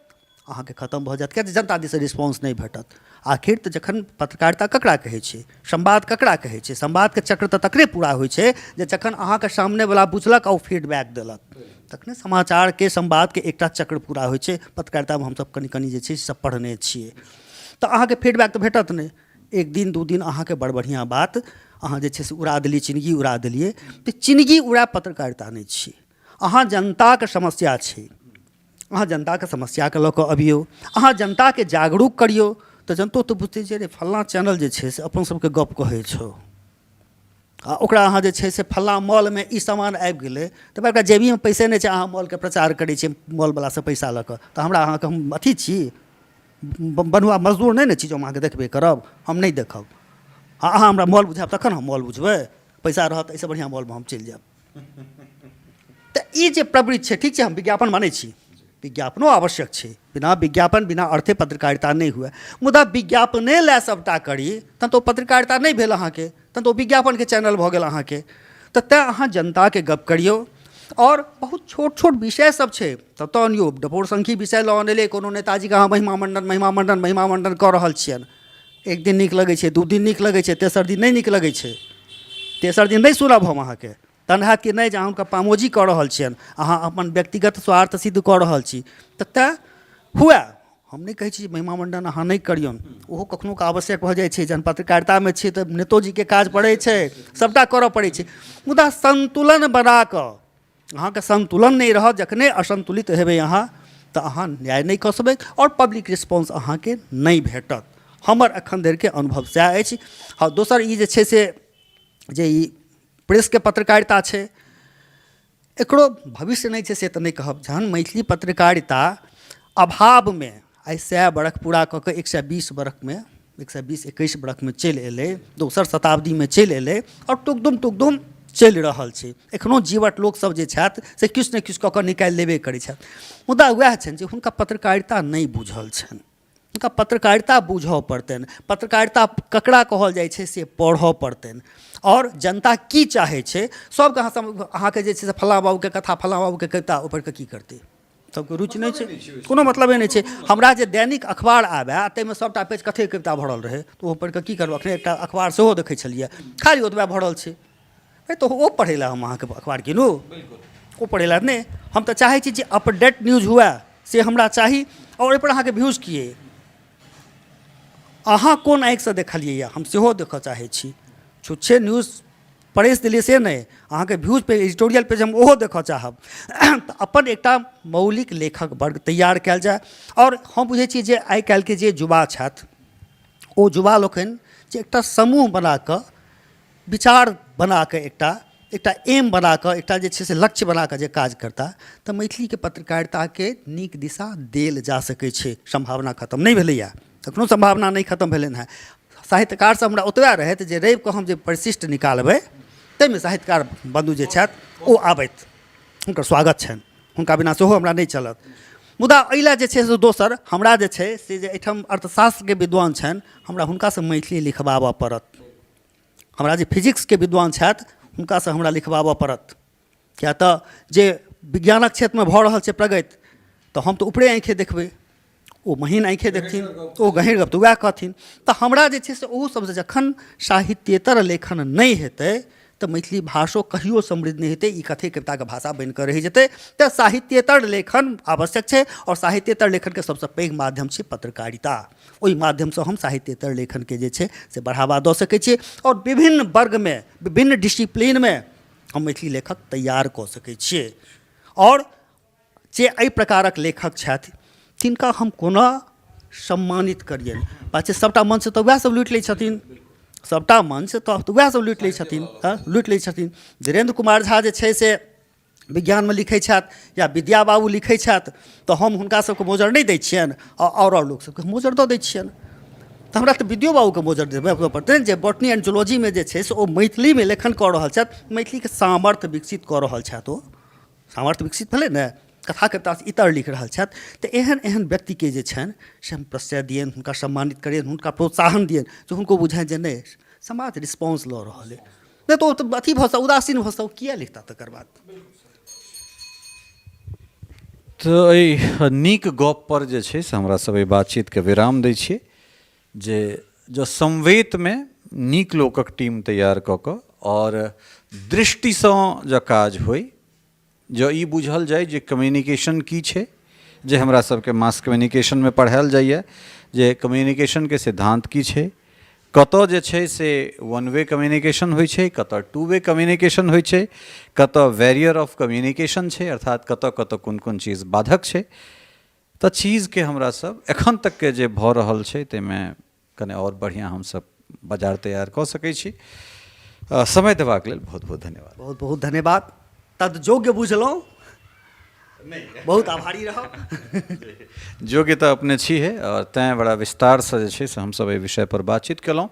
अहाँके खतम भऽ जायत, किएक जनता दिससँ रिस्पॉन्स नहि भेटत। आखिर तऽ जखन पत्रकारिता ककरा कहै छै, संवाद ककरा कहै छै? संवादके चक्र तऽ तकरे पूरा होइ छै जे जखन अहाँके सामनेवला बुझलक आ ओ फीडबैक देलक, तखने समाचारके संवादके एकटा चक्र पूरा होइ छै। पत्रकारितामे हमसब कनि कनि जे छै से पढ़ने छियै। तऽ अहाँके फीडबैक तऽ भेटत नहि। एक दिन दू दिन अहाँके बड़ बढ़िआँ बात अहाँ जे छै से उड़ा देलिए, चिनगी उड़ा देलिए, तऽ चिनगी उड़ा पत्रकारिता नहि छी। अहाँ जनताके समस्या छै, अहाँ जनताके समस्याके लऽ कऽ अबियौ, अहाँ जनताके जागरूक करियौ, तऽ जनतो तऽ बुझतै जे रे फल्लाँ चैनल जे छै से अपन सबके गप कहै छौ, आ ओकरा अहाँ जे छै से फल्लाँ मॉलमे ई सामान आबि गेलै तऽ बड़का जेबीमे पैसे नहि छै, अहाँ मॉलके प्रचार करै छियै मॉलवलासँ पैसा लऽ कऽ, तऽ हमरा अहाँके हम अथी छी, बनुआ मजदूर नहि ने छी जो हम अहाँके देखबे करब? हम नहीं देखब। अहाँ हमरा मॉल बुझायब तखन हम मॉल बुझबै? पैसा रहत एहिसँ बढ़िआँ मॉलमे हम चलि जायब। तऽ ई जे प्रवृत्ति छै, ठीक छै, हम विज्ञापन मानै छी, विज्ञापनो आवश्यक छै, बिना विज्ञापन बिना अर्थे पत्रकारिता नहीं हुए। मुदा विज्ञापने लए सबटा करी तहन तऽ ओ पत्रकारिता नहीं भेल अहाँके, तहन तऽ ओ विज्ञापनके चैनल भऽ गेल अहाँके। तऽ तेँ अहाँ जनताके गप करियौ। और बहुत छोट छोट विषय सब छै, ततऽ अनियौ। डपोरसंखी विषय लऽ अनलिए, कोनो नेताजीके अहाँ महिमा मण्डन कऽ रहल छियनि। एक दिन नीक लगै छै, दू दिन नीक लगै छै, तेसर दिन नहीं नीक लगै छै। तेसर दिन नहीं सुनब हम अहाँके। तहन हैत कि नहीं जे अहाँ हुनका पामोजी कऽ रहल छियनि, अहाँ अपन व्यक्तिगत स्वार्थ सिद्ध कऽ रहल छी। तऽ तेँ हुए हम नहीं कहै छी जे महिमा मण्डन अहाँ नहीं करियौन, ओहो कखनो के आवश्यक भऽ जाइ छै। जहन पत्रकारितामे छियै तऽ नेतोजीके काज पड़ै छै, सभटा करऽ पड़ै छै। मुदा संतुलन बना कऽ, अहाँके संतुलन नहीं रहत, जखने असंतुलित हेबै अहाँ तऽ अहाँ न्याय नहीं कऽ सकबै और पब्लिक रिस्पॉन्स अहाँके नहीं भेटत। हमर एखन धरिके अनुभव सएह अछि। हाँ, दोसर ई जे छै से जे ई प्रेसके पत्रकारिता छै, एकरो भविष्य नहीं छै से तऽ नहीं कहब। जहन मैथिली पत्रकारिता अभावमे आइ 100 बरख पूरा कऽ कऽ 120 बरखमे 120-21 बरखमे चलि एलै, दोसर शताब्दीमे चलि एलै और टुकदुम चलि रहल छै। एखनो जीवट लोकसभ जे छथि से किछु ने किछु कऽ कऽ निकालि लेबे करै छथि। मुदा वएह छनि जे हुनका पत्रकारिता नहीं बुझल छनि, हुनका पत्रकारिता बुझऽ पड़तनि, पत्रकारिता ककरा कहल जाइ छै से पढ़ऽ पड़तनि, और जनता की चाहै छै। सबके अहाँके जे छै से फलाँ बाबूके कथा, फलाँ बाबूके कविता, ओहिपर की करतै, सबके रुचि नहीं छै, कोनो मतलबे नहीं छै। हमरा जे दैनिक अखबार आबए ताहिमे सबटा पेज कथे कविता भरल रहै तऽ ओ पढ़ि कऽ की करब। अखने एकटा अखबार सेहो देखै छलियै, खाली ओतबे भरल छै। तो ओ पढ़ै लए हम अहाँके अखबार कीनू, ओ पढ़ै लए नहीं। हम तऽ चाहै छी जे अपडेट न्यूज हुए से हमरा चाही, और ओहिपर अहाँके व्यूज की अइ, अहाँ कोन आँखिसँ देखलियै हम सेहो देखऽ चाहै छी। छुच्छे न्यूज परेश देलियै से नहीं, अहाँके व्यूज पे, एडिटोरियल पेज हम ओहो देखऽ चाहब। तऽ अपन एकटा मौलिक लेखक वर्ग तैयार कयल जाय। और हम बुझै छी जे आइ काल्हिके जे युवा छथि, ओ युवा लोकनि जे एकटा समूह बना कऽ, विचार बना कऽ, एकटा एम बना कऽ, एकटा जे छै से लक्ष्य बना कऽ जे काज करता, तऽ मैथिलीके पत्रकारिताके नीक दिशा देल जा सकै छै। संभावना खत्म नहीं भेलैए, कखनो संभावना नहीं खत्म भेलनि हेँ। साहित्यकारसँ हमरा ओतबे रहथि जे रवि कऽ हम जे परिशिष्ट निकालबै ताहिमे साहित्यकार बंधु जे छथि ओ आबथि, हुनकर स्वागत छनि, हुनका बिना सेहो हमरा नहीं चलत। मुदा एहि लए जे छै से दोसर हमरा जे छै से जे एहिठाम अर्थशास्त्रके विद्वान छनि, हमरा हुनकासँ मैथिली लिखबाबऽ पड़त। हमरा जे फिजिक्सके विद्वान छथि हुनकासँ हमरा लिखबाबऽ पड़त, किएक तऽ जे विज्ञानक क्षेत्रमे भऽ रहल छै प्रगति, तऽ हम तऽ ऊपरे आँखि देखबै, ओ महीन आँखि देखथिन, ओ गहीँर गप तऽ वएह कहथिन। तऽ हमरा जे छै से ओहो सबसँ जखन साहित्येतर लेखन नहीं हेतै तऽ मैथिली भाषो कहियो समृद्ध नहीं हेतै, ई कथे कविताके भाषा बनि कऽ रहि जेतै। तऽ साहित्येतर लेखन आवश्यक छै, और साहित्येतर लेखनके सबसँ पैघ माध्यम छै पत्रकारिता। ओहि माध्यमसँ हम साहित्येतर लेखनके जे छै से बढ़ावा दऽ सकै छियै, और विभिन्न वर्गमे, विभिन्न डिसिप्लिनमे हम मैथिली लेखक तैयार कऽ सकै छियै। और जे एहि प्रकारक लेखक छथि तिनका हम कोना सम्मानित करियनि। पाछे सबटा मंच तऽ वएह सब लूटि लै छथिन, सबटा मंच तऽ वएह सब लूटि लै छथिन, लूटि लै छथिन। धीरेन्द्र कुमार झा जे छै से विज्ञानमे लिखै छथि, या विद्या बाबू लिखै छथि, तऽ हम हुनका सबके मोजर नहीं दै छियनि, और लोक सबके मोजर दऽ दै छियनि। तऽ हमरा तऽ विद्यो बाबूके मोजर देबै पड़तनि, जे बॉटनी एंड जूलॉजीमे जे छै से ओ मैथिलीमे लेखन कऽ रहल छथि, मैथिलीके सामर्थ्य विकसित कऽ रहल छथि। ओ सामर्थ्य विकसित भेलै ने, कथा कवितासँ इतर लिख रहल छथि। तऽ एहन एहन व्यक्तिके जे छनि से हम प्रश्रय दियनि, हुनका सम्मानित करियनि, हुनका प्रोत्साहन दियनि, जे हुनको बुझाइ जे नहीं समाज रिस्पॉन्स लऽ रहल अइ। नहीं तऽ ओ तऽ अथी भऽ उदासीन भऽ ओ किया लिखता तकर बाद। तऽ एहि नीक गप पर जे छै से हमरा सब एहि बातचीतके विराम दै छियै, जे जो संवेदमे नीक लोकक टीम तैयार कऽ कऽ और दृष्टिसँ जँ काज होइ, जँ ई बुझल जाय जे कम्युनिकेशन की छै, जे हमरा सबके मास कम्युनिकेशनमे पढ़ायल जाइए, जे कम्युनिकेशनके सिद्धांत की छै, कतऽ जे छै से वन वे कम्युनिकेशन होइ छै, कतऽ टू वे कम्युनिकेशन होइ छै, कतऽ बैरियर ऑफ कम्युनिकेशन छै, अर्थात कतऽ कतऽ कोन कोन चीज बाधक छै। तऽ चीजके हमरा सब एखन तकके जे भऽ रहल छै ताहिमे कने और बढ़िआँ हमसब बाजार तैयार कऽ सकै छी। समय देबाक लेल बहुत बहुत धन्यवाद। बहुत बहुत धन्यवाद। तद योग्य बुझलहुँ, बहुत आभारी रहब। योग्य तऽ अपने छी है, और तैँ बड़ा विस्तारसँ जे छै से हमसब एहि विषय पर बातचीत केलहुँ।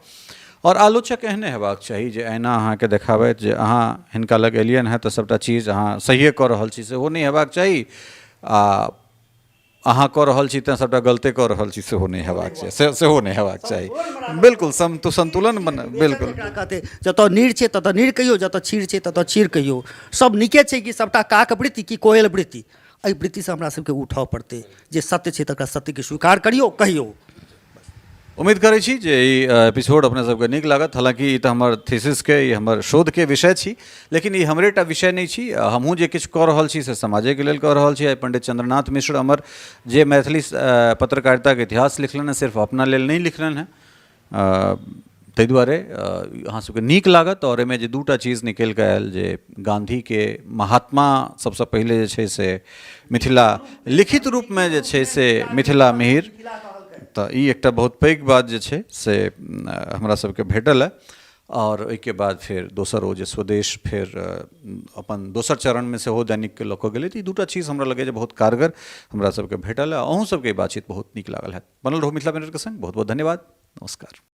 और आलोचक एहने हेबाक चाही जे एना अहाँके देखाबथि जे अहाँ हिनका लग एलियनि हैं तऽ सबटा चीज अहाँ सहिए कऽ रहल छी, सेहो नहीं हेबाक चाही, आ अहाँ कऽ रहल छी तैँ सबटा गलते कऽ रहल छी सेहो नहीं हेबाक चाही, सेहो नहीं हेबाक चाही। बिल्कुल संतुलन बना, बिल्कुल। कहते जतऽ नीर छै ततऽ नीर कहियो, जतऽ चीर छै ततऽ चीर कहियो। सब नीके छै कि सबटा काक वृत्ति कि कोयल वृत्ति, एहि वृत्तिसँ हमरा सबके उठऽ पड़तै। जे सत्य छै तकरा सत्यके स्वीकार करियौ, कहियौ। उम्मीद करै छी जे ई एपिसोड अपने सबके नीक लागत। हालांकि ई तऽ हमर थीसिस के ई हमर शोध के विषय छी, लेकिन ई हमरेटा विषय नहीं छी। हमहूँ जे किछु कऽ रहल छी से समाजे के लेल कऽ रहल छी। आइ पंडित चंद्रनाथ मिश्र हमर जे मैथिली पत्रकारिता के इतिहास लिखलन हैं, सिर्फ अपना लेल नहीं लिखलन हैं। ताहि दुआरे अहाँ सबके नीक लागत। और एहिमे जे दूटा चीज निकलि कऽ आयल, जे गांधी के महात्मा सबसँ पहिले जे छै से मिथिला लिखित रूपमे जे छै से मिथिला मिहिर, तऽ ई एकटा बहुत पैघ बात जे छै से हमरा सबके भेटल है। और ओहिके बाद फिर दोसर ओ जे स्वदेश फेर अपन दोसर चरणमे सेहो दैनिक के लऽ कऽ गेलै। तऽ ई दूटा चीज हमरा लगे जे बहुत कारगर हमरा सबके भेटल है। अहूँ सबके ई बातचीत बहुत नीक लागल है। बनल रहू मिथिला मिनट के संग। बहुत बहुत धन्यवाद। नमस्कार।